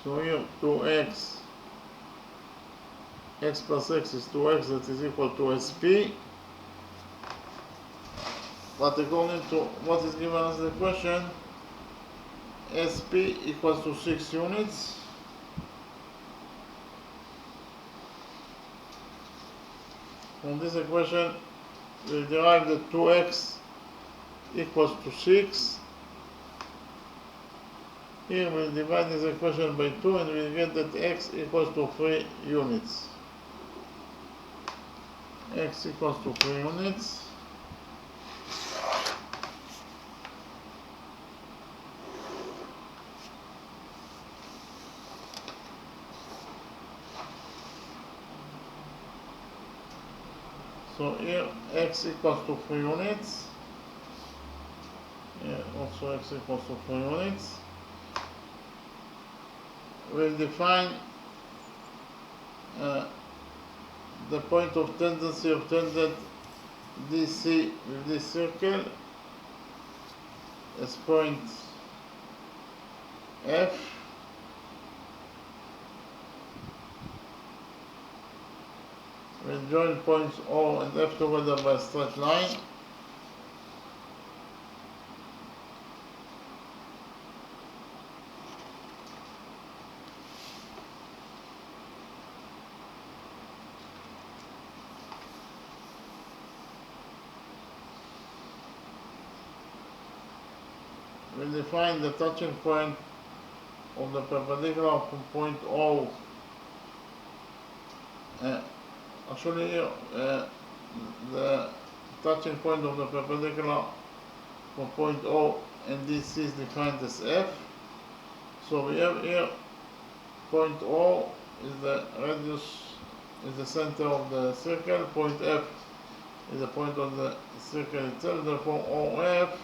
So here 2x, x plus x is 2x, that is equal to SP. But according to what is given as the question, SP equals to 6 units. From this equation, we derive that 2x equals to 6. Here we'll divide this equation by 2 and we'll get that x equals to 3 units. X equals to 3 units. So here x equals to 3 units. Here also x equals to 3 units. We'll define the point of tendency of tangent DC with this circle as point F. We'll join points O and F together by a straight line. We'll define the touching point of the perpendicular from point O. Actually, the touching point of the perpendicular from point O and DC is defined as F. So we have here point O is the radius, is the center of the circle. Point F is the point of the circle itself. Therefore, OF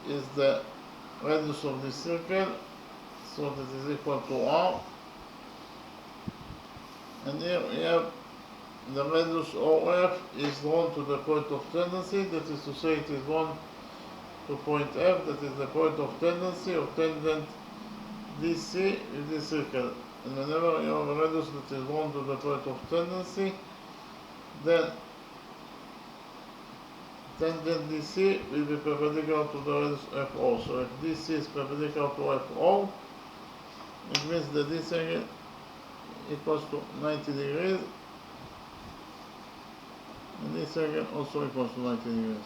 is the radius of the circle, so that is equal to R. And here we have the radius OF is drawn to the point of tendency, that is to say it is drawn to point F, that is the point of tendency of tangent DC with this circle. And whenever you have a radius that is drawn to the point of tendency, then tangent DC will be perpendicular to the radius FO. So if DC is perpendicular to FO, it means that this angle equals to 90 degrees, and this angle also equals to 90 degrees.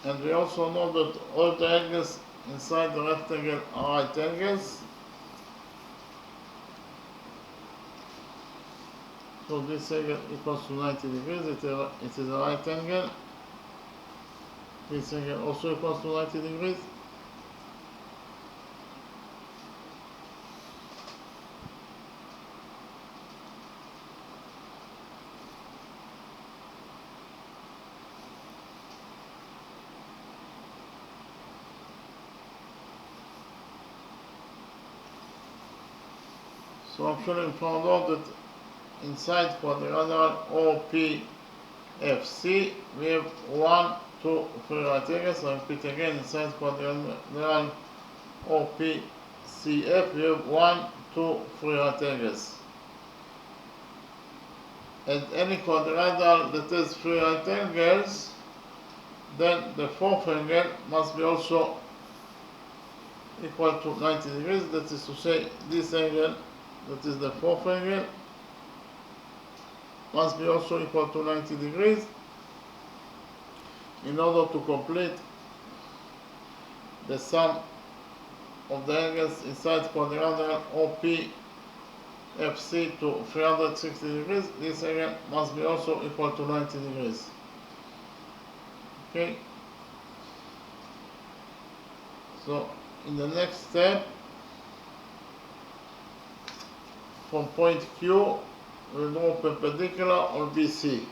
And we also know that all the angles inside the rectangle are right angles. So this angle equals to 90 degrees, it is a right angle. This angle also equals to 90 degrees. So actually we found out that inside quadrilateral OPFC we have 1, 2, 3 right angles. I repeat again, inside quadrilateral OPCF we have 1, 2, 3 right angles. And any quadrilateral that has 3 right angles, then the fourth angle must be also equal to 90 degrees. That is to say, this angle, that is the fourth angle, must be also equal to 90 degrees in order to complete the sum of the angles inside quadrilateral OPFC to 360 degrees. This angle must be also equal to 90 degrees. Okay? So, in the next step, from point Q, we'll draw perpendicular on BC.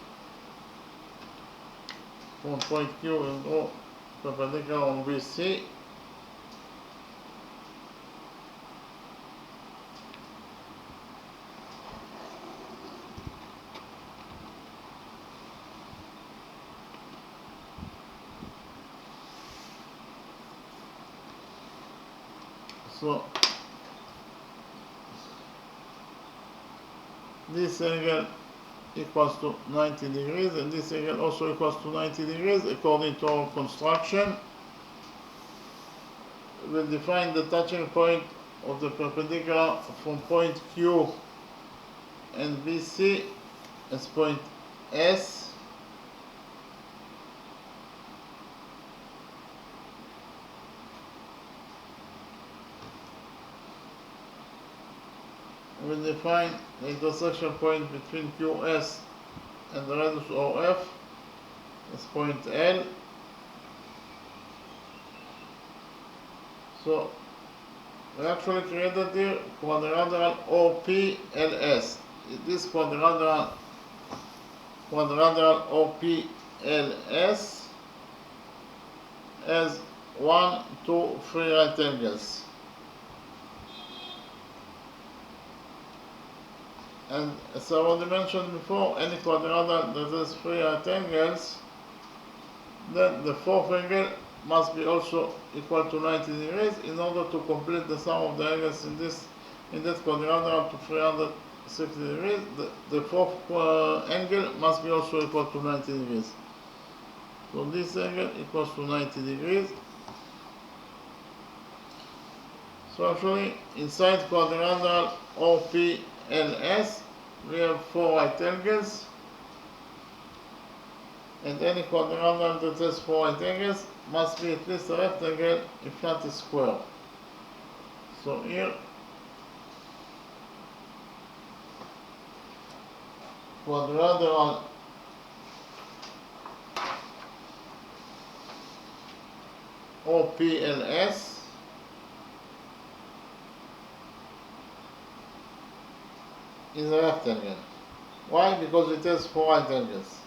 From point Q, we'll draw perpendicular on BC. So, this angle equals to 90 degrees, and this angle also equals to 90 degrees according to our construction. We'll define the touching point of the perpendicular from point Q and BC as point S. We'll define the intersection point between QS and the radius OF as point L. So we actually created here quadrilateral OPLS. This quadrilateral OPLS has 1, 2, 3 right angles. And as I already mentioned before, any quadrilateral that has 3 right angles, then the fourth angle must be also equal to 90 degrees in order to complete the sum of the angles in that quadrilateral to 360 degrees. The fourth angle must be also equal to 90 degrees. So this angle equals to 90 degrees. So actually, inside quadrilateral OPLS, we have 4 right angles, and any quadrilateral that has 4 right angles must be at least a rectangle if not a square. So here, quadrilateral OPLS is a rectangle. Why? Because it has 4 right angles.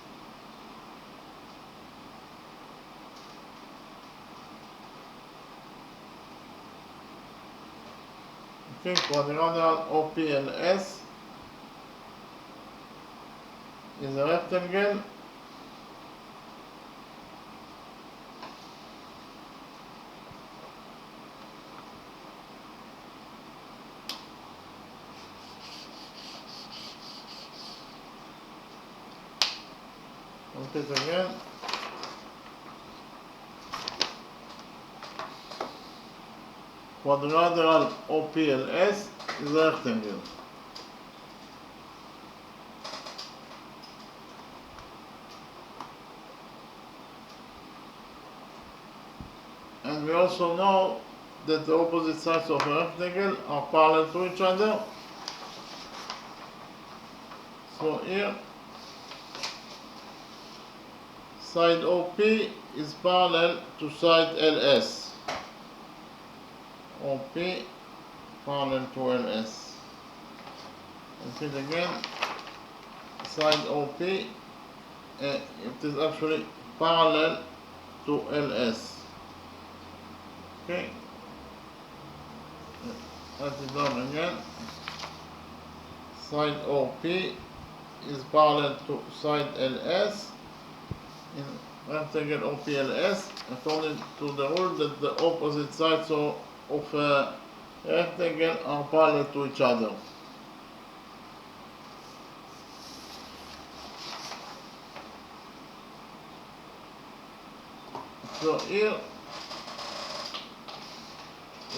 Okay, quadrilateral OPLS is a rectangle. Repeat again. Quadrilateral OPLS is a rectangle. And we also know that the opposite sides of a rectangle are parallel to each other. So here, side OP is parallel to side LS. OP parallel to LS. Repeat again. Side OP, it is actually parallel to LS. Okay. Write it down again. Side OP is parallel to side LS in rectangle OPLS according to the rule that the opposite sides of a rectangle are parallel to each other. So here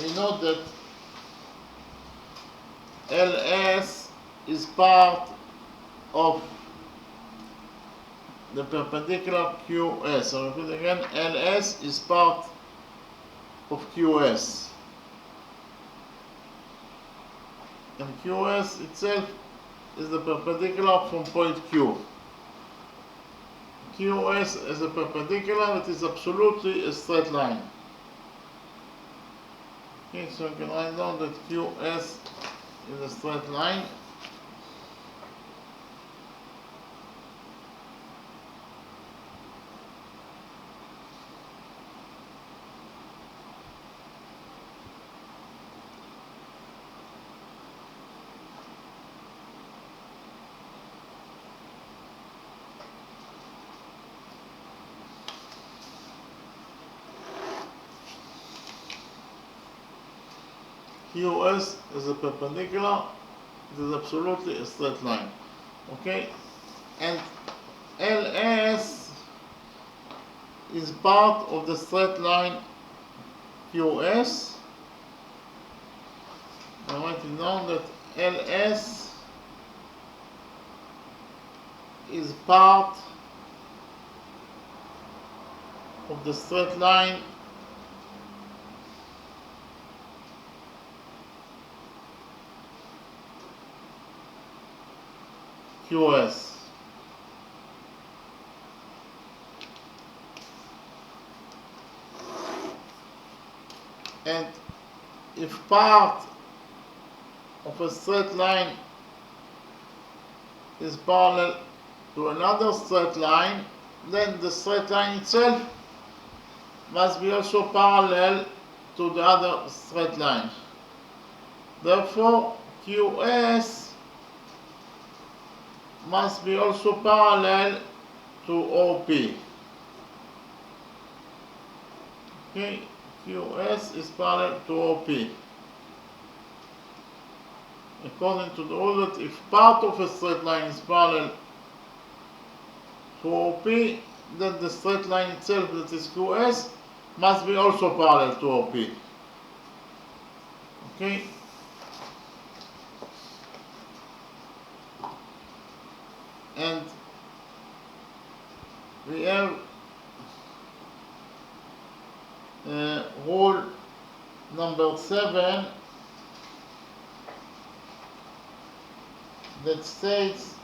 we know that LS is part of the perpendicular QS. So repeat again, LS is part of QS. And QS itself is the perpendicular from point Q. QS is a perpendicular, it is absolutely a straight line. Okay, so you can write down that QS is a straight line. QS is a perpendicular, it is absolutely a straight line. Okay? And LS is part of the straight line QS. I'm writing down that LS is part of the straight line QS. And if part of a straight line is parallel to another straight line, then the straight line itself must be also parallel to the other straight line. Therefore, QS must be also parallel to OP. Okay, QS is parallel to OP. According to the rule that if part of a straight line is parallel to OP, then the straight line itself, that is QS, must be also parallel to OP. Okay? And we have rule number 7 that states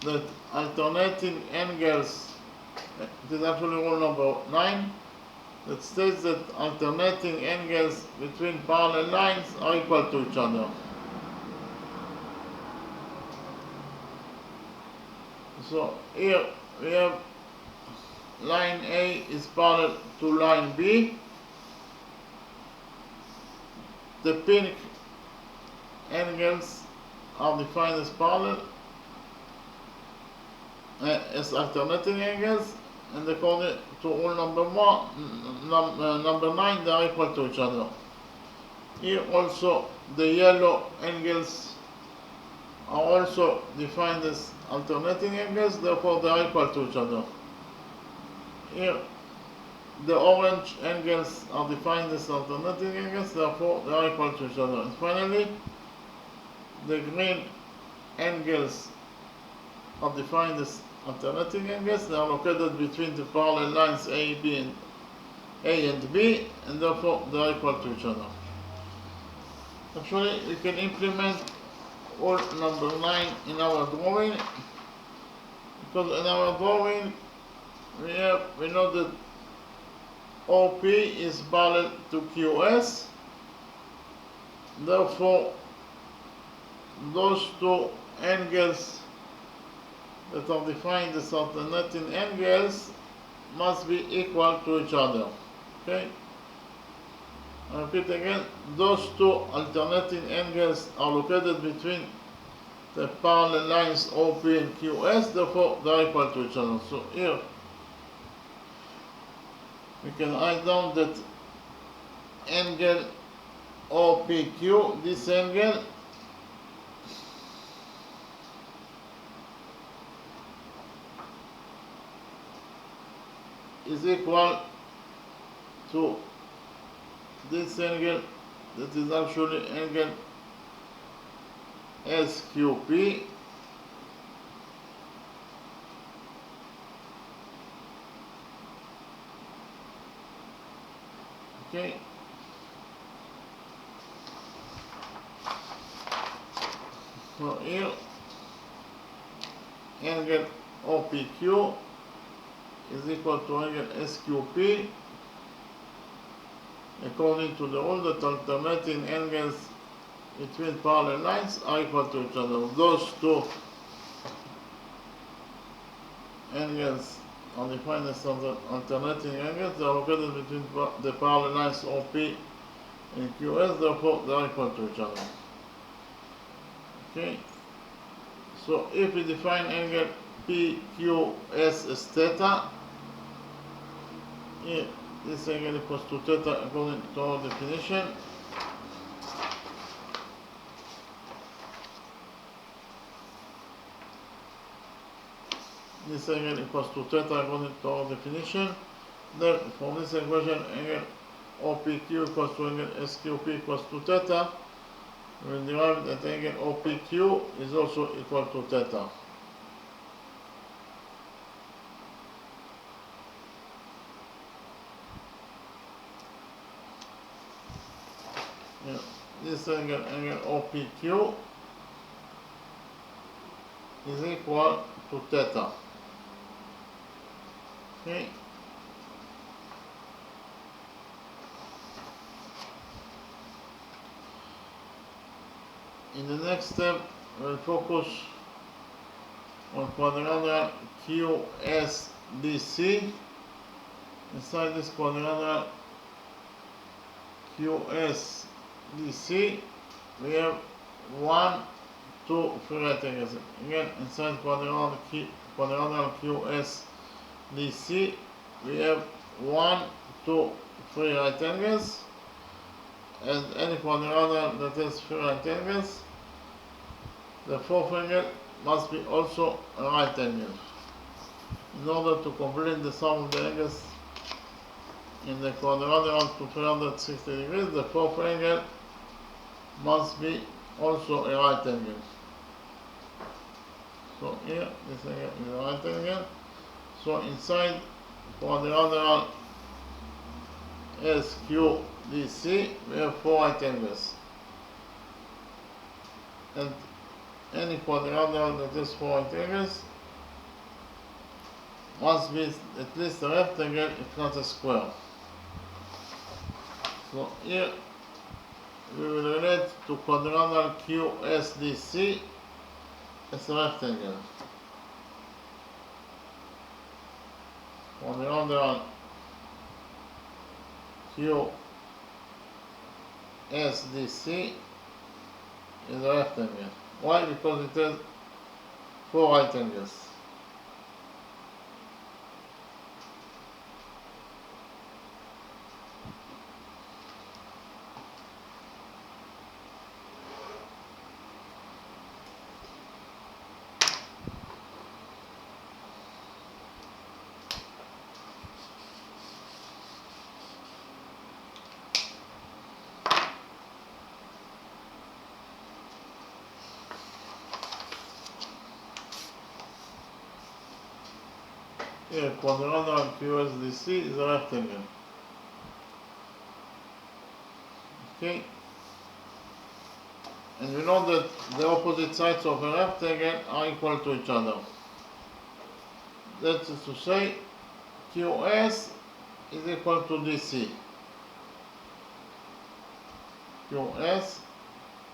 that alternating angles, it is actually rule number 9, that states that alternating angles between parallel lines are equal to each other. So here we have line A is parallel to line B. The pink angles are defined as parallel, as alternating angles, and according to rule number 9, they are equal to each other. Here also the yellow angles are also defined as alternating angles, therefore they are equal to each other. Here the orange angles are defined as alternating angles, therefore they are equal to each other. And finally, the green angles are defined as alternating angles. They are located between the parallel lines A, B, A and B, and therefore they are equal to each other. Actually, we can implement all number 9 in our drawing, because in our drawing we know that OP is parallel to QS. Therefore, those two angles that are defined as alternating angles must be equal to each other. Okay? I repeat again, those two alternating angles are located between the parallel lines OP and QS, therefore they are equal to each other. So here we can write down that angle OPQ, this angle, is equal to this angle that is actually angle SQP, okay. So here angle OPQ is equal to angle SQP according to the rule that alternating angles between parallel lines are equal to each other. Those two angles are defined as alternating angles. They are located between the parallel lines OP and QS, therefore they are equal to each other. Okay, so if we define angle PQS as theta, here this angle equals to theta according to our definition. This angle equals to theta according to our definition. Then from this equation, angle OPQ equals to angle SQP equals to theta. We will derive that angle OPQ is also equal to theta. Yeah, this angle OPQ is equal to theta. Okay. In the next step, we'll focus on quadrilateral QSDC. Inside this quadrilateral QSDC, we have 1, 2, 3 right angles. Again, inside quadrilateral QSDC, we have 1, 2, 3 right angles. And any quadrilateral that has 3 right angles, the fourth angle must be also a right angle. In order to complete the sum of the angles in the quadrilateral to 360 degrees, the fourth angle must be also a right angle. So here, this angle is a right angle. So inside quadrilateral SQDC, we have 4 right angles. And any quadrilateral that has 4 right angles must be at least a rectangle, if not a square. So here we will relate to quadrilateral QSDC as a rectangle. Quadrilateral QSDC is a rectangle. Why? Because it has 4 right angles. Here, quadrilateral QSDC is a rectangle. Okay? And we know that the opposite sides of a rectangle are equal to each other. That is to say, QS is equal to DC. QS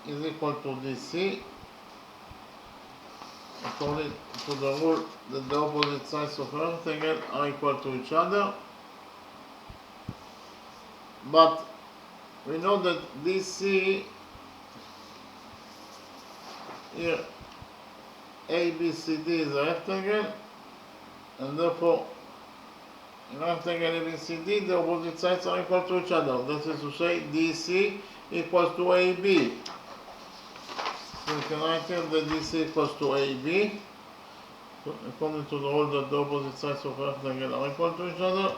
is equal to DC according to the rule that the opposite sides of a rectangle are equal to each other. But we know that DC here ABCD is a rectangle, and therefore in rectangle ABCD the opposite sides are equal to each other. That is to say, DC equals to AB. So we can write here that DC equals to AB. So according to the rule that the opposite sides of a rectangle are equal to each other.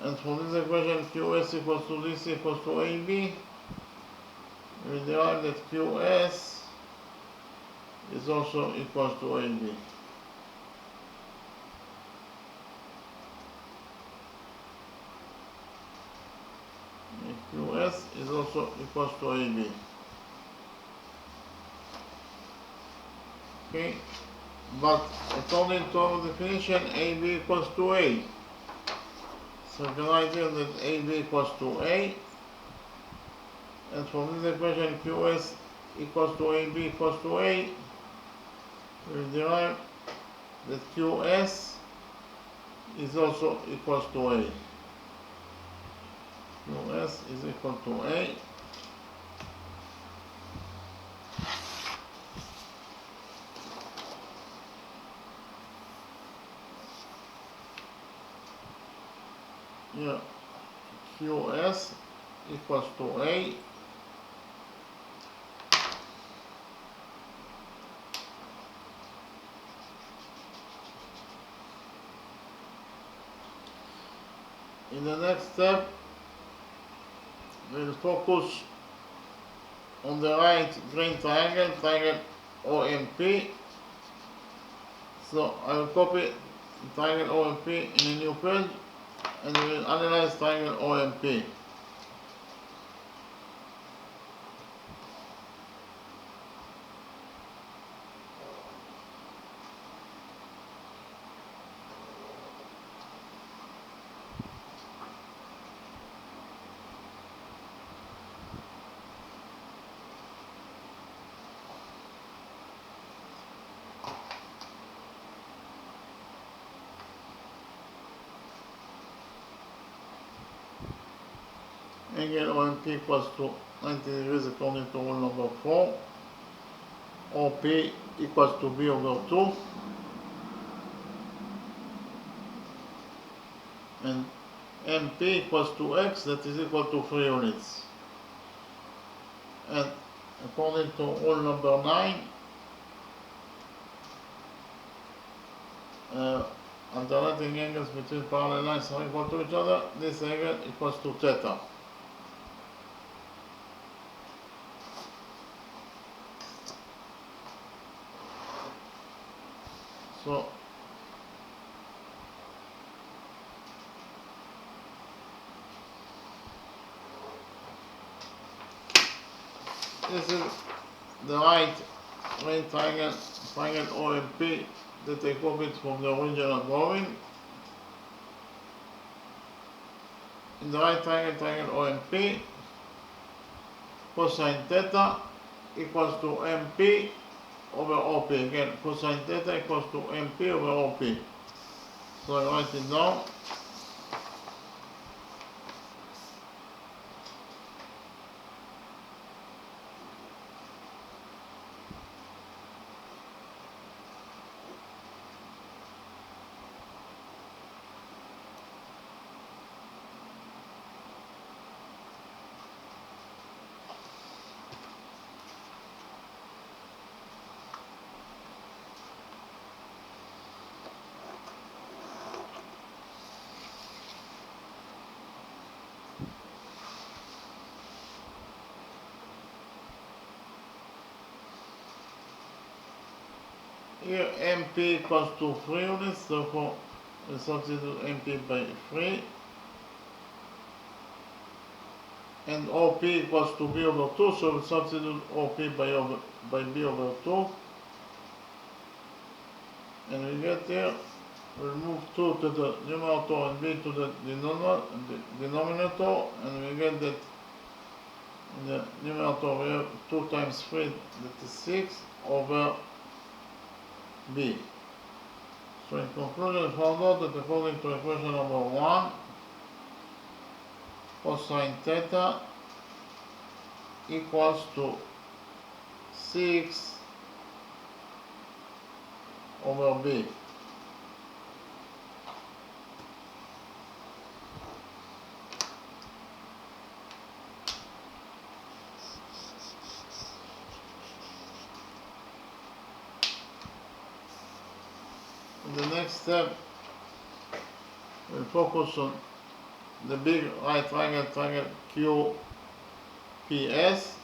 And from this equation, QS equals to DC equals to AB, we derive that QS is also equals to AB. QS is also equals to AB. Okay, but according to our definition, AB equals to A. So we can write here that AB equals to A, and from this equation QS equals to AB equals to A, we derive that QS is also equals to A. QS is equal to A. Here QS equals to A. In the next step, we'll focus on the right green triangle, triangle OMP. So I will copy triangle OMP in a new page, and we will analyze triangle OMP. Angle OMP equals to 90 degrees according to rule number 4. OP equals to B over 2. And MP equals to X, that is equal to 3 units. And according to rule number 9, alternating angles between parallel lines are equal to each other. This angle equals to theta. So this is the right triangle, triangle OMP that I copied from the original drawing. In the right triangle, triangle OMP, cosine theta equals to MP over OP. Again, cosine theta equals to MP over OP. So I write it down. Here MP equals to 3 units, therefore we substitute MP by 3. and OP equals to B over 2, so we substitute OP by B over 2, and we get here, we'll move 2 to the numerator and B to the denominator, and we get that in the numerator we have 2 times 3, that is 6, over B. So in conclusion, we found out that according to equation number 1, cosine theta equals to 6 over B. In the next step, we'll focus on the big right triangle QPS.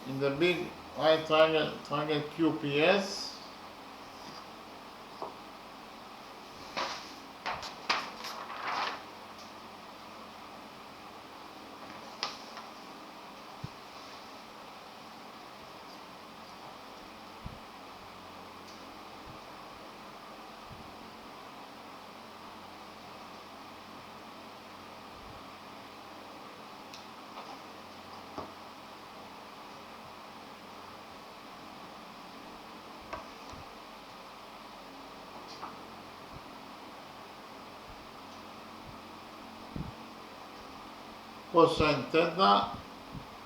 In the big right triangle QPS, cosine theta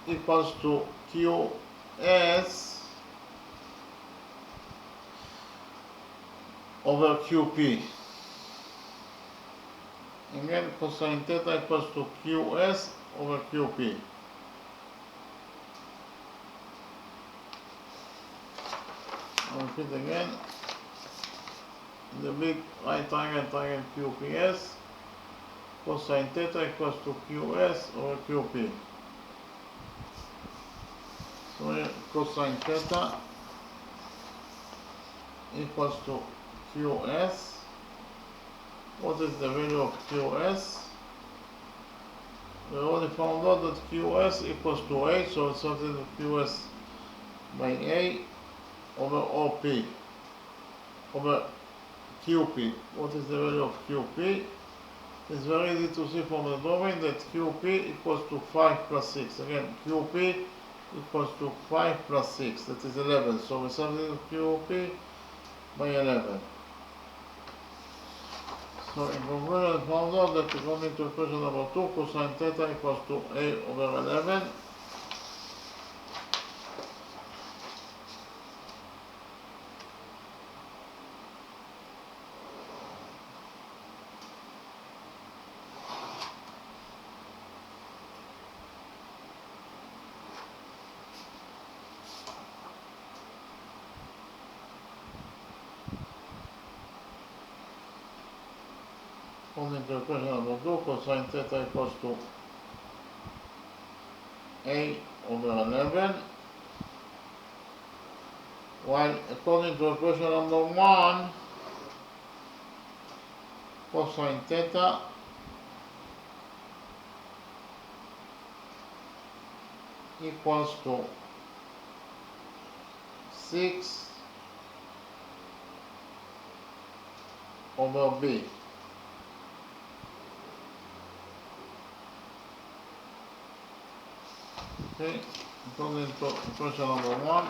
equals to QS over QP. Again, cosine theta equals to QS over QP. I'll repeat again. In the big right triangle QPS, cosine theta equals to QS over QP. So here, cosine theta equals to QS. What is the value of QS? We already found out that QS equals to A, so it's substitute QS by A over OP over QP. What is the value of QP? It's very easy to see from the drawing that QP equals to 5 plus 6. Again, QP equals to 5 plus 6, that is 11. So we substitute QP by 11. So in conclusion, we found out that according to equation number 2, cosine theta equals to A over 11. According to equation number 2, cosine theta equals to A over 11, while according to equation number 1, cosine theta equals to 6 over B. Okay, according to equation number 1,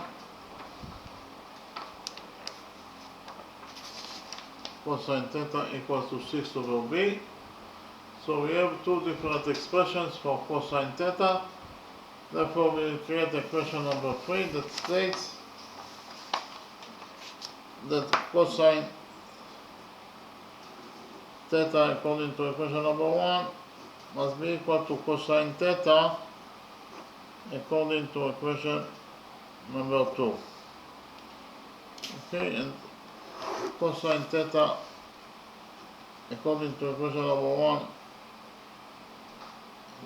cosine theta equals to 6 over B. So we have two different expressions for cosine theta. Therefore, we will create equation number 3 that states that cosine theta according to equation number 1 must be equal to cosine theta according to equation number 2. Okay, and cosine theta according to equation number 1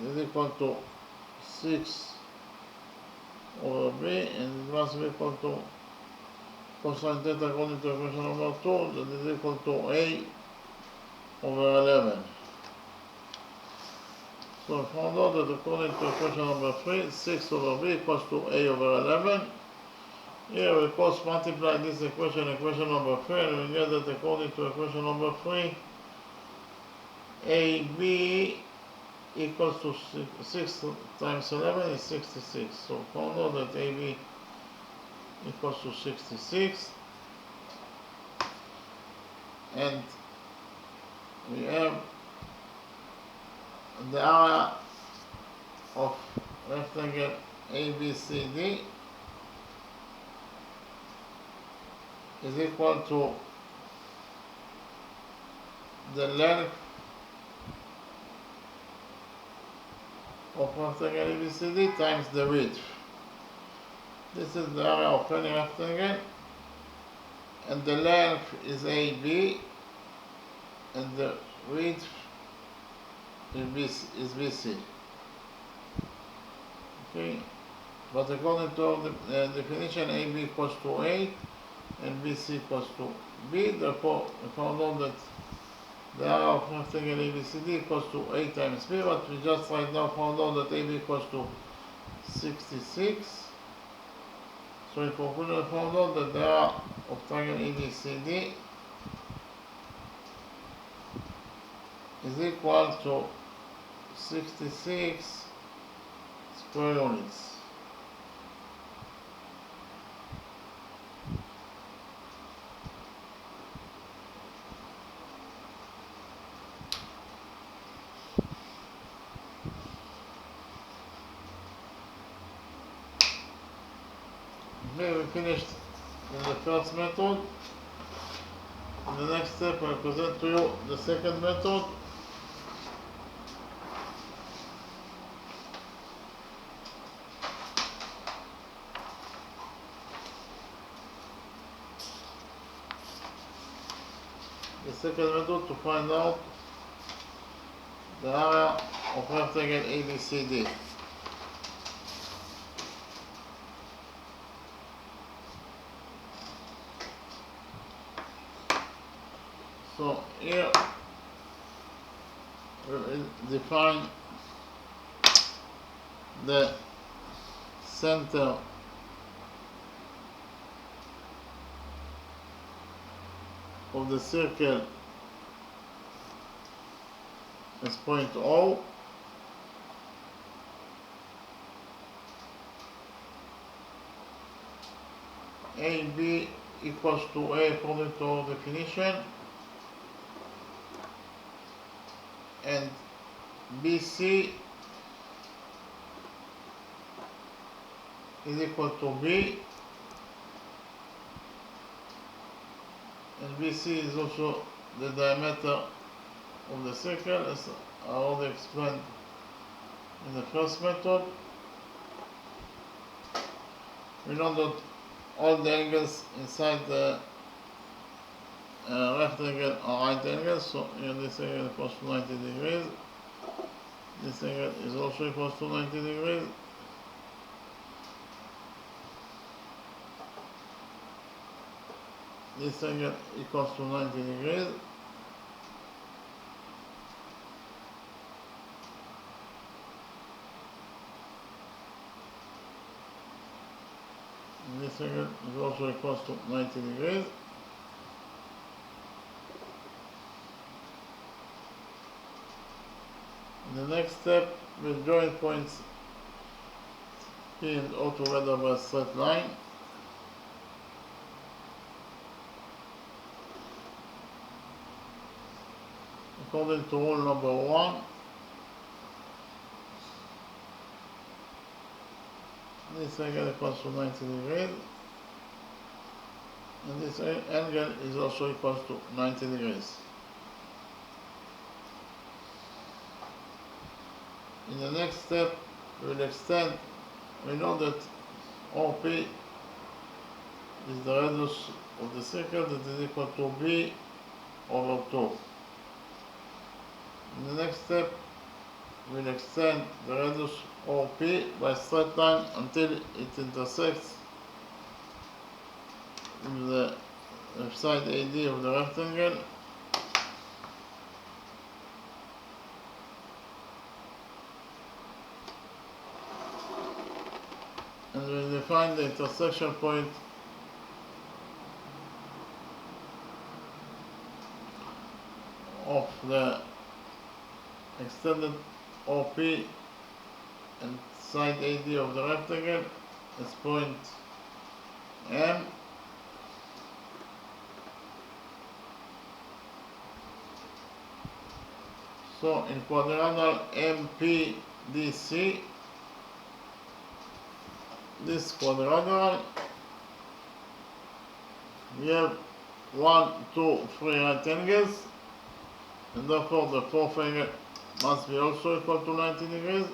is equal to 6 over B, and it must be equal to cosine theta according to equation number 2, that is equal to A over 11. So we found out that according to equation number 3, 6 over b equals to a over 11. Here we cross multiply this equation, equation number 3, and we get that according to equation number 3, AB equals to 6 times 11 is 66. So we found out that AB equals to 66. And we have the area of rectangle ABCD is equal to the length of rectangle ABCD times the width. This is the area of any rectangle, and the length is AB and the width is BC. Okay, but according to the definition, AB equals to A and BC equals to B. Therefore, we found out that the area of rectangle ABCD equals to A times B, but we just right now found out that AB equals to 66. So in conclusion, we found out that the area of triangle ABCD is equal to 66 square units. Okay, we finished in the first method. In the next step, I'll present to you the second method. The second method to find out the area of rectangle ABCD. So here we will define the center of the circle as point O, AB equals to A according to our definition, and BC is equal to B, and BC is also the diameter of the circle, as I already explained in the first method. We know that all the angles inside the rectangle are right angles, so here this angle equals to 90 degrees. This angle is also equals to 90 degrees. This angle equals to 90 degrees. And this angle is also equals to 90 degrees. In the next step, we'll join points P and O together by a straight line. According to rule number 1, this angle equals to 90 degrees, and this angle is also equals to 90 degrees. In the next step, we will extend. We know that OP is the radius of the circle that is equal to B over 2. In the next step, we will extend the radius OP by a straight line until it intersects with the left side AD of the rectangle. and we define the intersection point of the extended OP and side AD of the rectangle is point M. So in quadrangle MPDC, this quadrangle, we have 1, 2, 3 right angles, and therefore the fourth angle must be also equal to 90 degrees.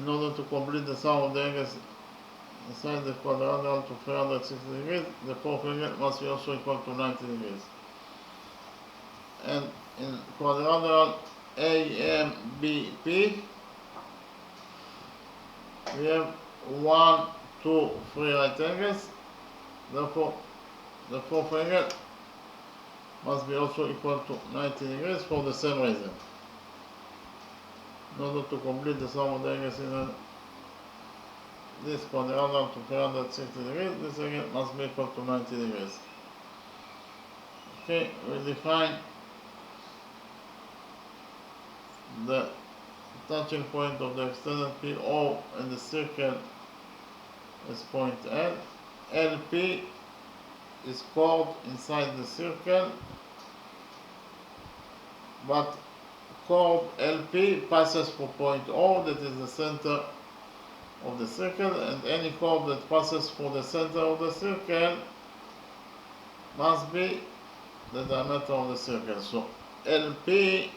In order to complete the sum of the angles inside the quadrangle to 360 degrees, the fourth angle must be also equal to 90 degrees. And in quadrangle AMBP, we have 1, 2, 3 right angles, therefore the fourth angle must be also equal to 90 degrees for the same reason. In order to complete the sum of the angles in this quadrangle to 360 degrees, this angle must be equal to 90 degrees. Okay, we define the touching point of the extended PO in the circle is point L. LP is chord inside the circle, but chord LP passes for point O, that is the center of the circle, and any chord that passes for the center of the circle must be the diameter of the circle. So LP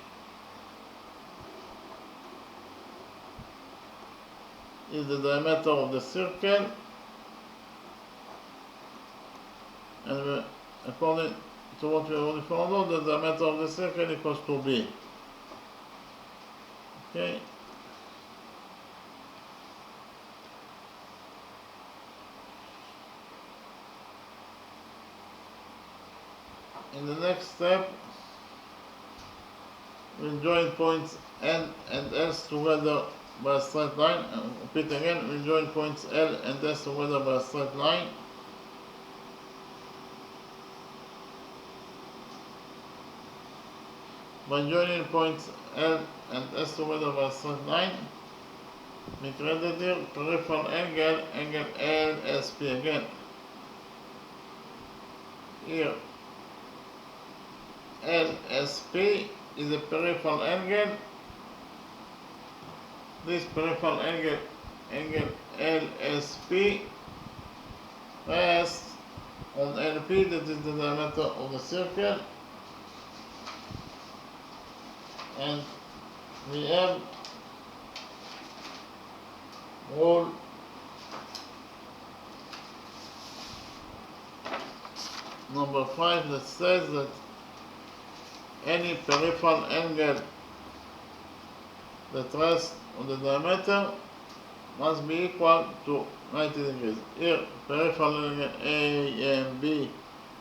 is the diameter of the circle, and according to what we already found out, the diameter of the circle equals to B. Okay. In the next step, we'll join points N and S together by a straight line. Repeat again, we'll join points L and S together by a straight line. By joining points L and S together by a straight line, we created here peripheral angle LSP again. Here, LSP is a peripheral angle. This peripheral angle LSP rests on LP, that is the diameter of the circle, and we have rule number 5 that says that any peripheral angle that rests on the diameter must be equal to 90 degrees. Here, peripheral angle A and B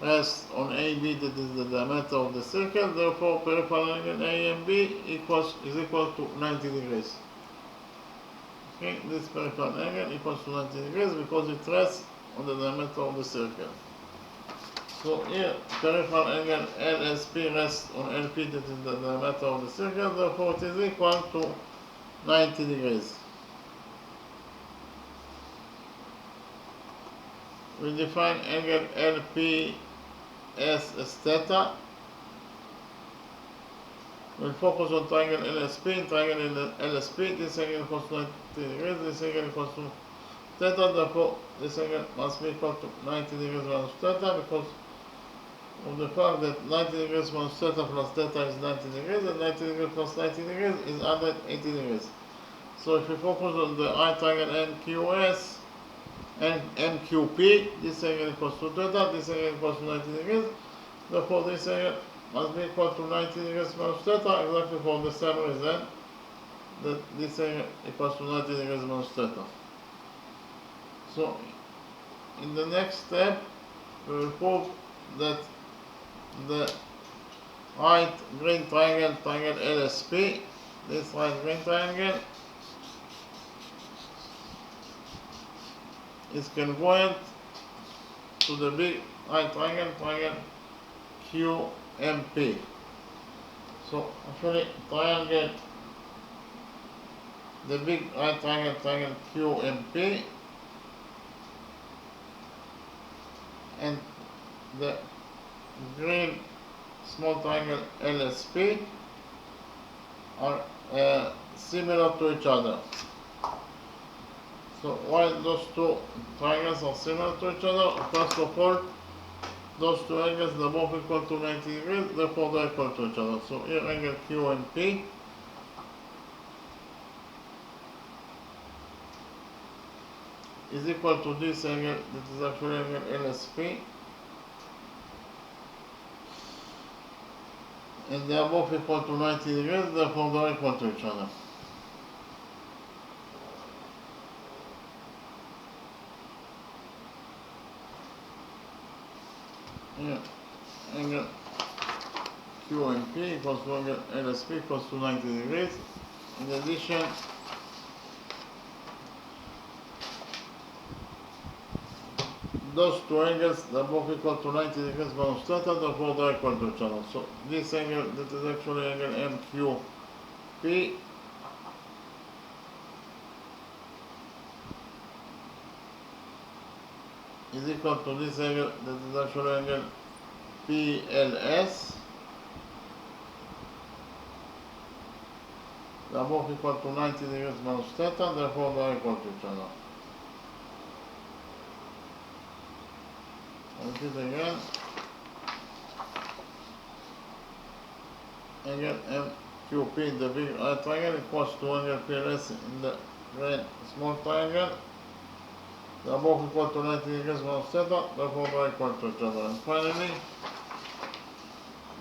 rests on AB, that is the diameter of the circle, therefore peripheral angle A and B is equal to 90 degrees. Okay, this peripheral angle equals to 90 degrees because it rests on the diameter of the circle. So here, peripheral angle LSP rests on LP, that is the diameter of the circle, therefore it is equal to 90 degrees. We define angle LPS as theta. We'll focus on triangle LSP. In triangle LSP, this angle equals to 90 degrees, this angle equals to theta, therefore this angle must be equal to 90 degrees minus theta, because of the fact that 90 degrees minus theta plus theta is 90 degrees, and 90 degrees plus 90 degrees is 180 degrees. So if we focus on the right triangle NQS and MQP, this angle equals to theta, this angle equals to 90 degrees, therefore this angle must be equal to 90 degrees minus theta, exactly for the same reason that this angle equals to 90 degrees minus theta. So in the next step, we will prove that the right green triangle LSP, this right green triangle is congruent to the big right triangle QMP. So actually triangle, the big right triangle QMP and the green small triangle LSP are similar to each other. So why those two triangles are similar to each other? First of all, those two angles are both equal to 90 degrees, therefore they are equal to each other. So here angle Q and P is equal to this angle, that is actually angle LSP, and they are both equal to 90 degrees, therefore they are equal to each other. Here angle Q and P equals to angle LSP equals to 90 degrees. In addition, those two angles are both equal to 90 degrees minus theta, therefore they are equal to each other. So this angle, that is actually angle MQP, is equal to this angle, that is actually angle PLS. They are both equal to 90 degrees minus theta, therefore they are equal to each other. And repeat again. Angle MQP, the big right triangle, equals to angle PLS in the green small triangle. They are both equal to 90 degrees minus theta, therefore they are equal to each other. And finally,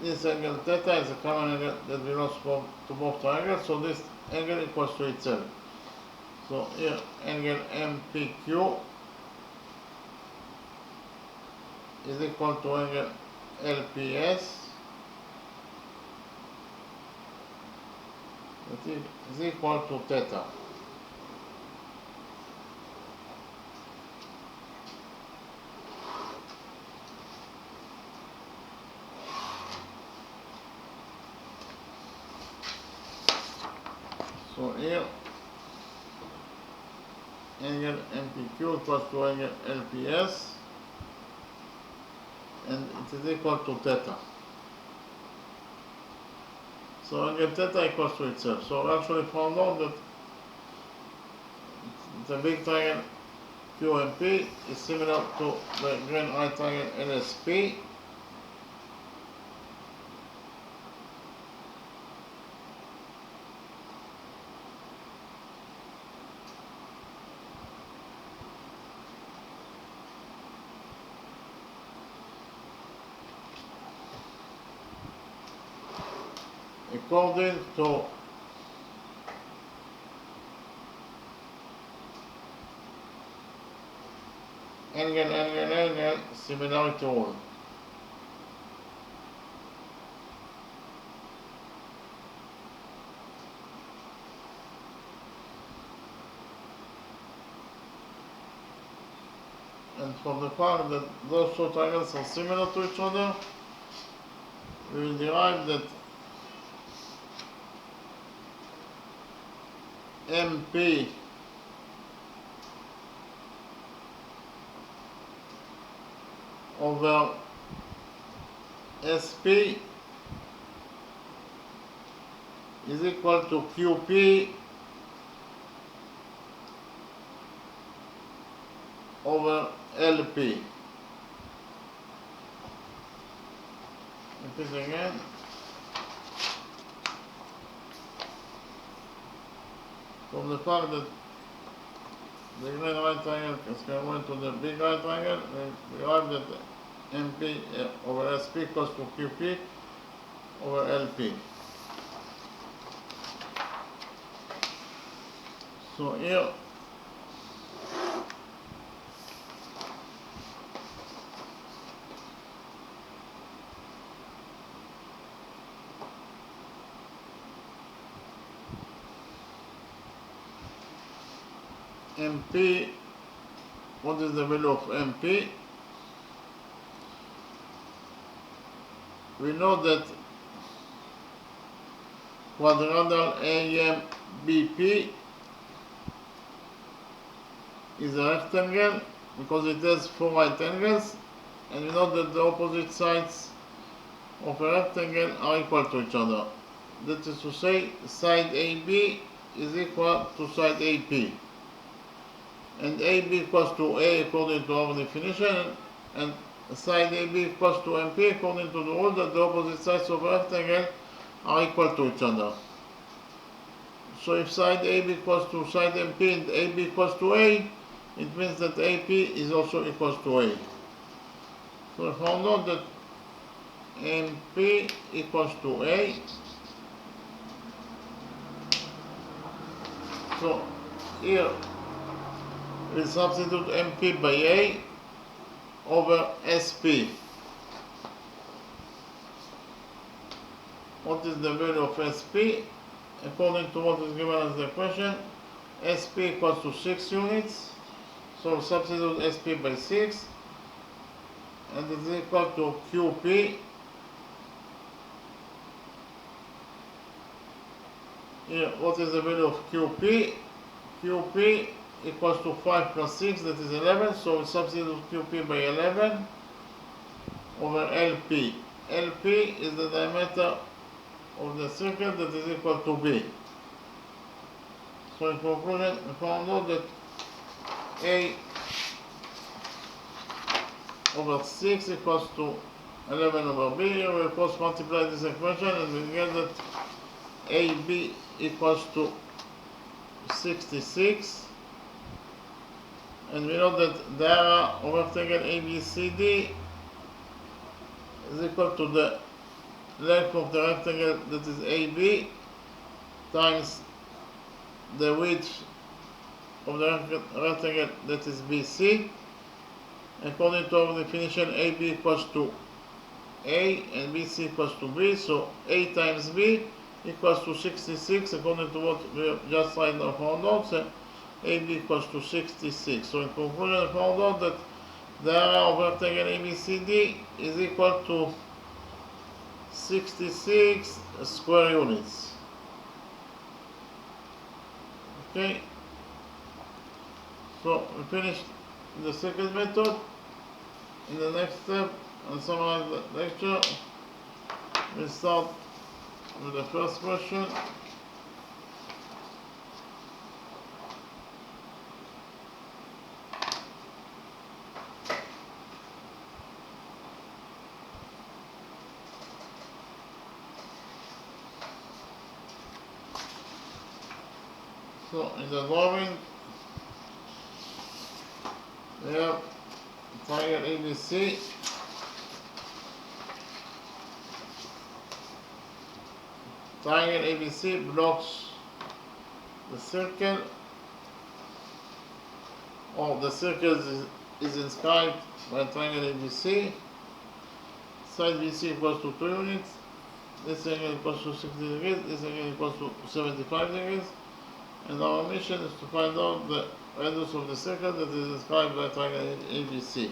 this angle theta is a common angle that belongs to both triangles, so this angle equals to itself. So here angle MPQ is equal to angle LPS, that is equal to theta. So here angle MPQ equals to angle LPS, and it is equal to theta. So angle theta equals to itself. So we actually found out that the big triangle QMP is similar to the green right triangle LSP. According to angle similarity rule. And from the fact that those two triangles are similar to each other, we will derive that MP over SP is equal to QP over LP. Repeat again. From the fact that the green right triangle is congruent to the big right triangle, we derive that MP over SP equals to QP over LP. So here MP what is the value of MP? We know that quadrangle AMBP is a rectangle because it has 4 right angles, and we know that the opposite sides of a rectangle are equal to each other. That is to say, side AB is equal to side AP, and AB equals to A according to our definition, and side AB equals to MP according to the rule that the opposite sides of a rectangle are equal to each other. So if side AB equals to side MP and AB equals to A, it means that AP is also equals to A. So if I know that MP equals to A, so here we substitute MP by A over SP. What is the value of SP? According to what is given as the question, SP equals to 6 units. So substitute SP by 6, and it is equal to QP. Here, what is the value of QP? QP equals to 5 plus 6, that is 11. So we substitute QP by 11 over LP. LP is the diameter of the circle that is equal to B. So in conclusion, we found out that A over 6 equals to 11 over B. Here we cross multiply this equation and we get that AB equals to 66. And we know that the area of rectangle ABCD is equal to the length of the rectangle that is AB times the width of the rectangle that is BC. According to our definition, AB equals to A and BC equals to B, so A times B equals to 66, according to what we have just found out. So AB equals to 66. So in conclusion, we found out that the area of rectangle ABCD is equal to 66 square units. Okay, so we finished the second method. In the next step, and summarize the lecture, we start with the first question. So in the drawing, we have triangle ABC. Triangle ABC blocks the circle, or the circle is inscribed by triangle ABC. Side BC equals to 2 units. This angle equals to 60 degrees. This angle equals to 75 degrees. And our mission is to find out the radius of the circle that is inscribed by triangle ABC.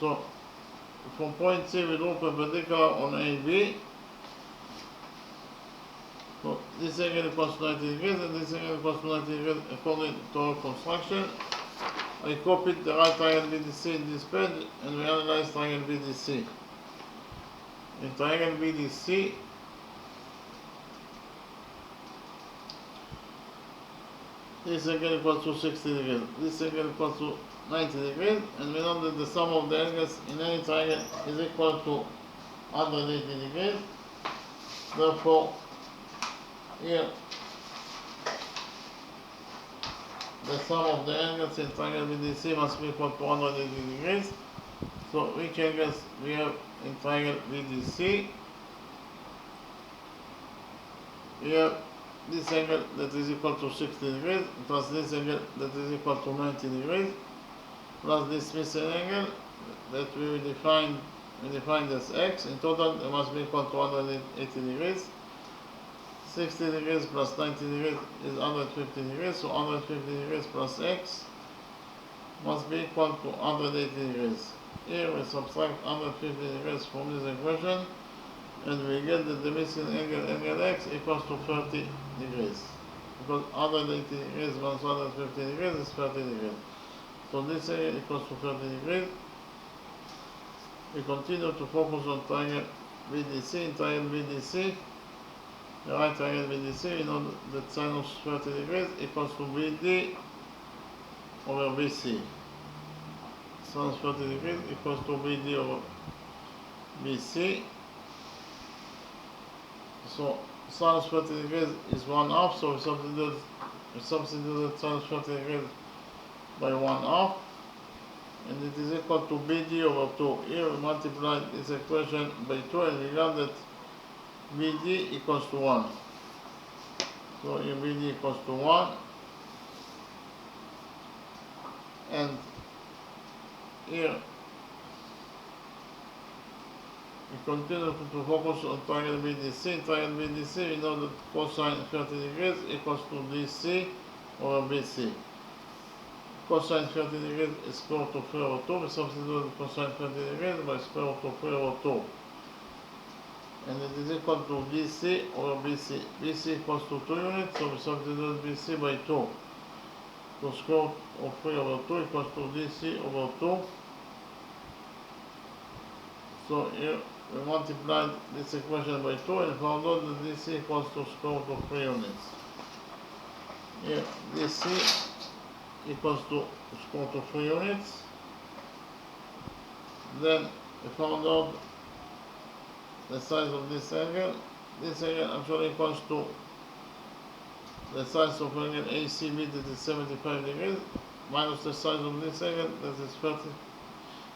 So, from point C we draw perpendicular on AB. So, this angle equals to 90 degrees and this angle equals to 90 degrees according to our construction. I copied the right triangle BDC in this page and we analyze triangle BDC. In triangle BDC, this angle equals to 60 degrees, this angle equals to 90 degrees, and we know that the sum of the angles in any triangle is equal to 180 degrees. Therefore, here the sum of the angles in triangle BDC must be equal to 180 degrees. So which angles we have in triangle BDC? We have this angle that is equal to 60 degrees plus this angle that is equal to 90 degrees plus this missing angle that we defined as x. In total it must be equal to 180 degrees. 60 degrees plus 90 degrees is 150 degrees, so 150 degrees plus x must be equal to 180 degrees. Here we subtract 150 degrees from this equation, and we get that the missing angle x equals to 30 degrees. Because 180 degrees minus 150 degrees is 30 degrees. So this area equals to 30 degrees. We continue to focus on triangle BDC. In triangle BDC, the right triangle BDC, we know that sinus 30 degrees equals to BD over BC. Sinus 30 degrees equals to BD over BC. So sinus 30 degrees is 1/2, so we substitute sinus 30 degrees by 1/2, and it is equal to BD over 2. Here we multiply this equation by 2, and we got that BD equals to 1. So here BD equals to 1, and here we continue to focus on triangle BDC. In triangle BDC, we know that cosine 30 degrees equals to DC over BC. Cosine 30 degrees is square root of 3 over 2. We substitute cosine 30 degrees by square root of 3 over 2. And it is equal to DC over BC. BC equals to 2 units, so we substitute BC by 2. So square root of 3 over 2 equals to DC over 2. So here we multiplied this equation by 2 and found out that DC equals to square root of 3 units. Here DC equals to square root of 3 units. Then we found out the size of this angle. This angle actually equals to the size of angle ACB, that is 75 degrees, minus the size of this angle, that is 30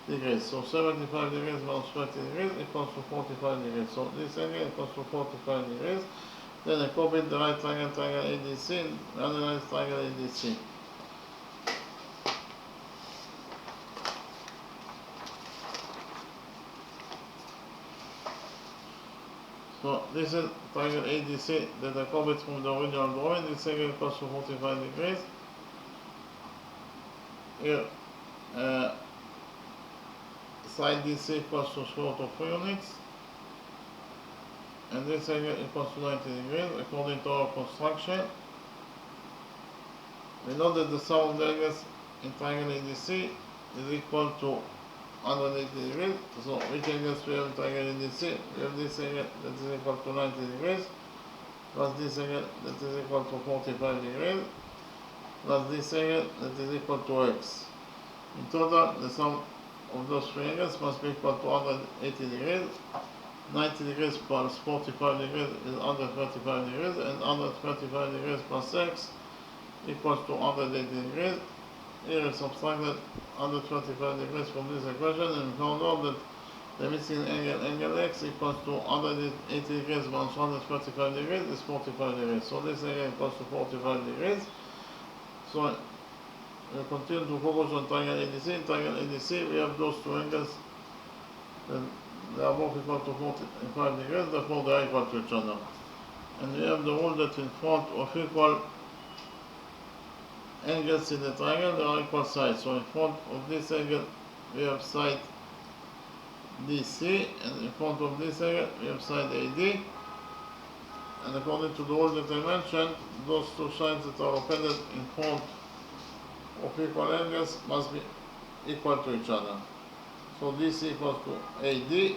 degrees. So 75 degrees minus 30 degrees equals to 45 degrees. So this angle equals to 45 degrees. Then I copy the right triangle, triangle ADC, and analyze triangle ADC. So this is triangle ADC that I copied from the original drawing. This angle equals to 45 degrees. Here, side DC equals to square root of 3 units. And this angle equals to 90 degrees according to our construction. We know that the sum of the angles in triangle ADC is equal to 180 degrees. So which angles we have in triangle ADC? We have this angle that is equal to 90 degrees, plus this angle that is equal to 45 degrees, plus this angle that is equal to x. In total, the sum of those three angles must be equal to 180 degrees. 90 degrees plus 45 degrees is 135 degrees, and 135 degrees plus x equals to 180 degrees. Here we subtracted 125 degrees from this equation, and we found out that the missing angle x equals to 180 degrees minus 135 degrees is 45 degrees. So this angle equals to 45 degrees. So we continue to focus on triangle ADC. In triangle ADC, we have those two angles, and they are both equal to 45 degrees, therefore they are equal to each other. And we have the rule that in front of equal angles in the triangle, they are equal sides. So in front of this angle, we have side DC, and in front of this angle, we have side AD. And according to the rule that I mentioned, those two sides that are located in front of equal angles must be equal to each other. So DC equals to AD,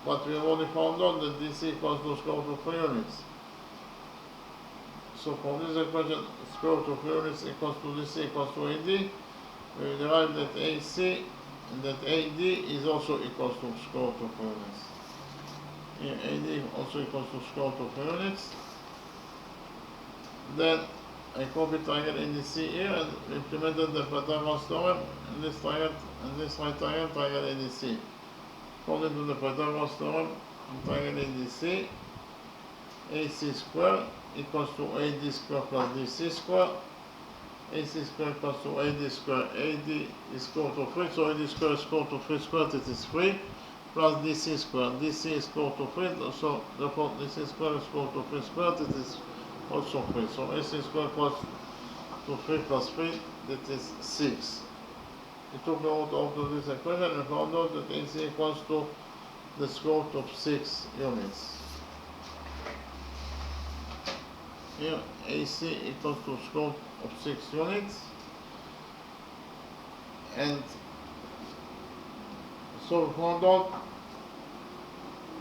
but we have already found out that DC equals to square root of 3 units. So from this equation, square root of 3 units equals to DC equals to AD, we derive that AC and that AD is also equals to square root of 3 units. Here AD also equals to square root of 3 units. Then I copied triangle ADC here and implemented the Pythagoras theorem in this triangle and this right triangle, triangle ADC. According to the Pythagoras theorem in triangle ADC, AC squared equals to AD squared plus DC squared. AC squared equals to AD squared. AD is square root of 3, so AD squared is square root of 3 squared, it is 3, plus DC squared. DC is square root of 3, so therefore DC squared is square root of 3 squared, it is also 3. So AC squared equals to 3 plus 3, that is 6. we took out of this equation and found out that AC equals to the square root of 6 units. Here AC equals to square root of 6 units, and so we found out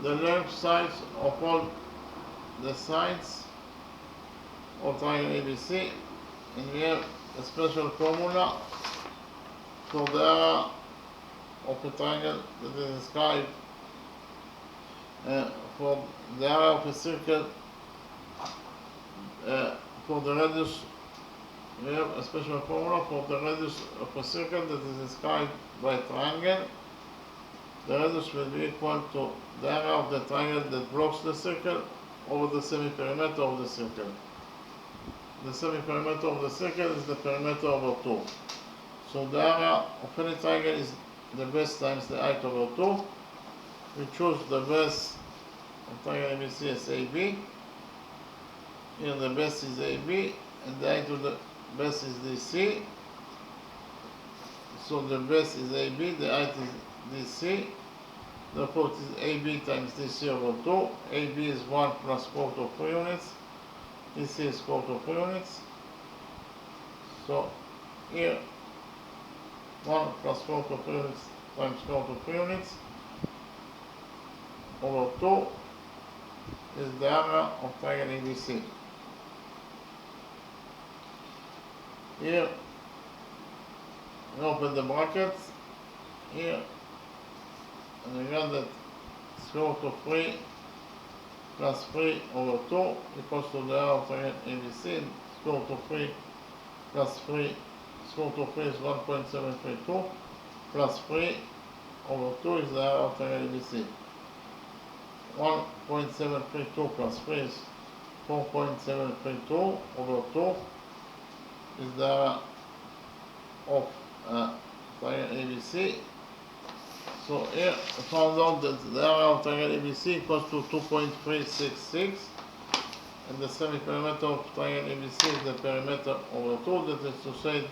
the length sides of all the sides of triangle ABC, and we have a special formula for the area of a triangle that is described for the area of a circle. For the radius, we have a special formula for the radius of a circle that is described by a triangle. The radius will be equal to the area of the triangle that blocks the circle over the semi-perimeter of the circle. The semi-perimeter of the circle is the perimeter over 2. So the area of any triangle is the base times the height over 2. We choose the base of triangle ABC as AB. Here the base is AB and the height of the base is DC. So the base is AB, the height is DC. Therefore it is AB times DC over 2. AB is 1 plus square root of 3 units. DC is square root of 3 units. So here 1 plus square root of 3 units times square root of 3 units over 2 is the area of triangle ABC. Here we open the brackets here, and we got that square root of 3 plus 3 over 2 equals to the area of triangle ABC. Square root of 3 plus 3, square root of 3 is 1.732 plus 3 over 2 is the area of triangle ABC. 1.732 plus 3 is 4.732 over 2 is the area of triangle ABC. So here I found out that the area of triangle ABC equals to 2.366, and the semi-perimeter of triangle ABC is the perimeter over 2, that is to say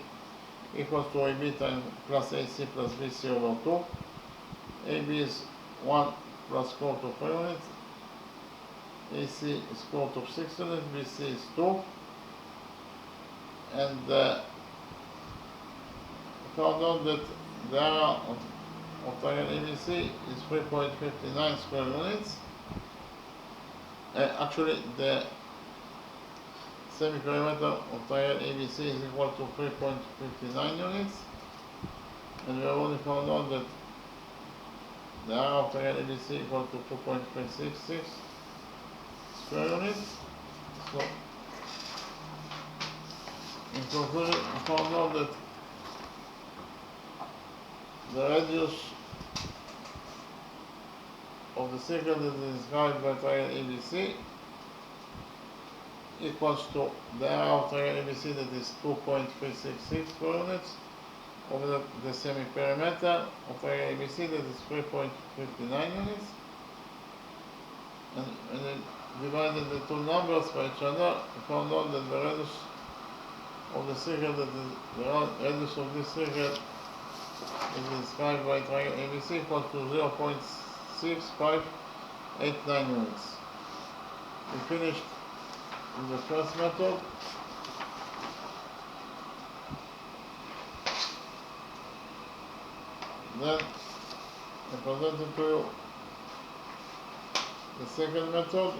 equals to AB times plus AC plus BC over 2. AB is 1 plus square root of 3 units, AC is square root of 6 units, BC is 2, and found out that the area of triangle ABC is 3.59 square units. Actually, the semi-perimeter of triangle ABC is equal to 3.59 units, and we have already found out that the area of triangle ABC equal to 2.366 square units. So, in conclusion, we found out that the radius of the circle that is described by triangle ABC equals to the area of triangle ABC, that is 2.366 square units, over the semi-perimeter of triangle ABC, that is 3.59 units. And when we divided the two numbers by each other, we found out that the radius of the circle, that is the radius of this circle is described by triangle ABC, equals to 0.6589 units. We finished with the first method. Then I presented to you the second method.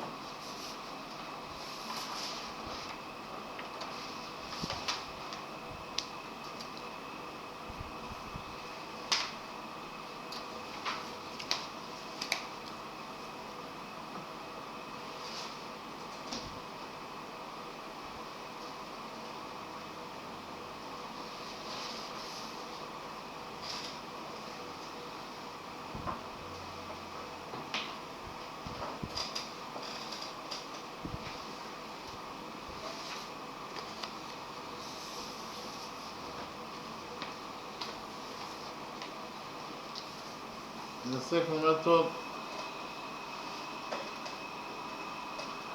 The second method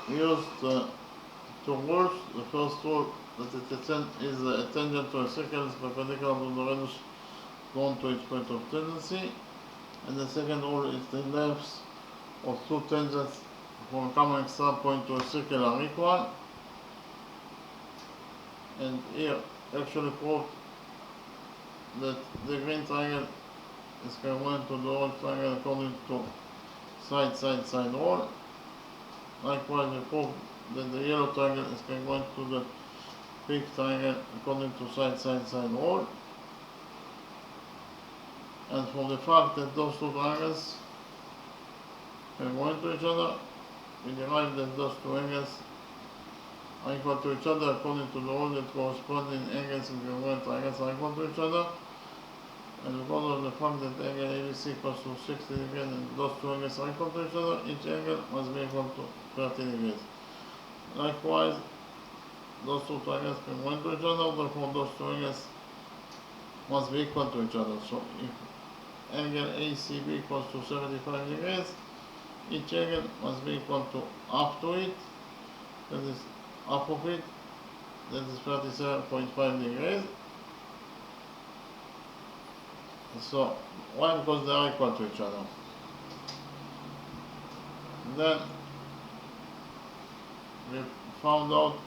used two rules. The first rule that is a tangent to a circle is perpendicular to the radius drawn to each point of tendency. And the second rule is the lengths of two tangents from a common extra point to a circle are equal. And here actually prove that the green triangle is congruent to the whole triangle according to side rule. Likewise, we prove that the yellow triangle is congruent to the pink triangle according to side rule. And from the fact that those two triangles congruent to each other, we derive that those two angles are equal to each other according to the rule that corresponding angles in congruent triangles are equal to each other. And because of the fact that angle ABC equals to 60 degrees and those two angles are equal to each other, each angle must be equal to 30 degrees. Likewise, those two triangles congruent to each other, therefore those two angles must be equal to each other. So if angle ACB equals to 75 degrees, each angle must be equal to half to it, that is half of it, that is 37.5 degrees. So, why? Because they are equal to each other. Then we found out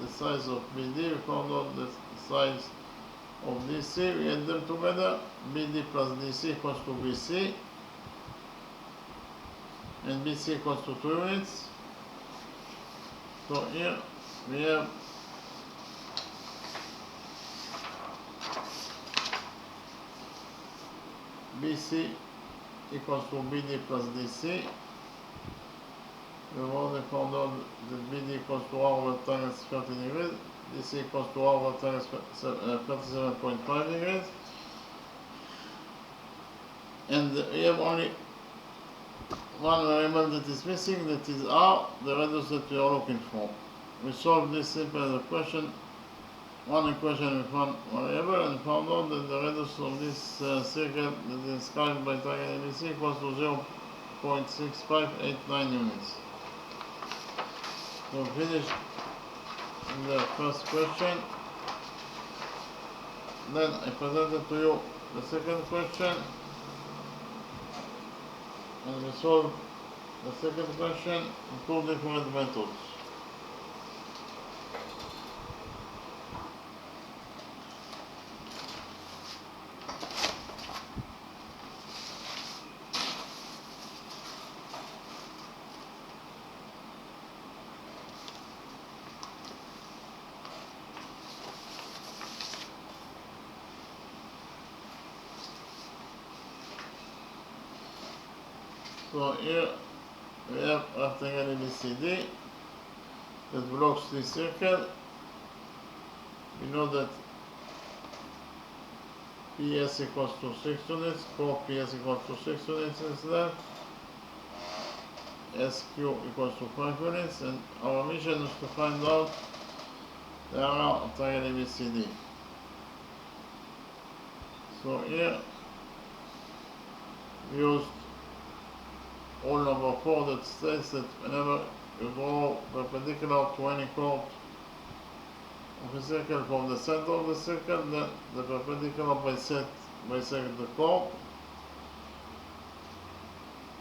the size of BD, we found out the size of DC, we add them together, BD plus DC equals to BC, and BC equals to 2 units. So here we have BC equals to BD plus DC. We've already found out that BD equals to R over times 30 degrees, DC equals to R over times 37.5 degrees. And we have only one variable that is missing, that is R, the radius that we are looking for. We solved this simple question, one equation with one variable, and found out that the radius of this circle that is described by triangle ABC equals to 0.6589 units. So finished the first question. Then I presented to you the second question, and we solved the second question in two different methods. So here we have rectangle ABCD that blocks this circle. We know that PS equals to 6 units, core PS equals to 6 units is left, SQ equals to 5 units, and our mission is to find out the area of triangle ABCD. So here we used rule number 4 that states that whenever you draw perpendicular to any chord of a circle from the center of the circle, then the perpendicular bisect the chord,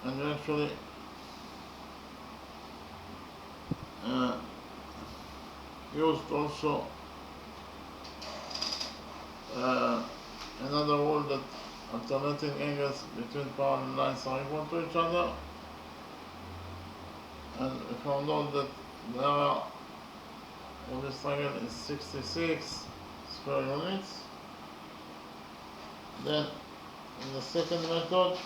and we actually used also another rule that alternating angles between parallel lines are equal to each other, and we found out that the area of this triangle is 66 square units. Then in the second method,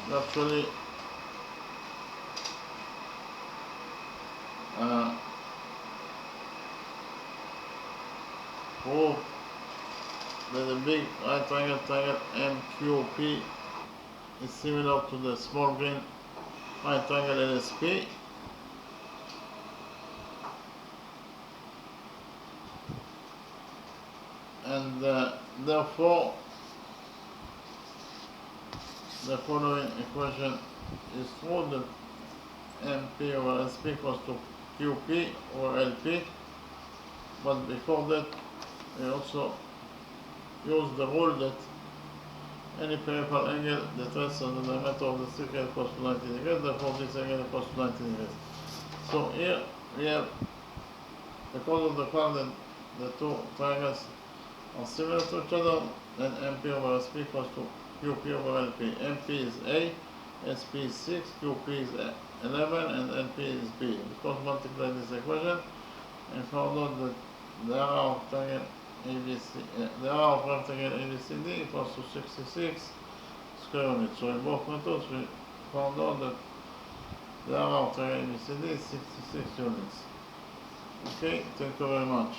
we actually prove that the big right triangle MQP is similar to the small green right triangle LSP. And therefore the following equation is true, that MP over SP equals to QP over LP. But before that, we also use the rule that any peripheral angle that rests on the diameter of the circle equals to 90 degrees, therefore this angle equals to 90 degrees. So here we have, because of the fact that the two triangles are similar to each other, then MP over SP equals to QP over LP. MP is A, SP is 6, QP is 11, and LP is B. Of course, multiply this equation and found out that the area of triangle the area of rectangle ABCD equals to 66 square units. So in both methods we found out that the area of triangle ABCD is 66 units. Okay, thank you very much.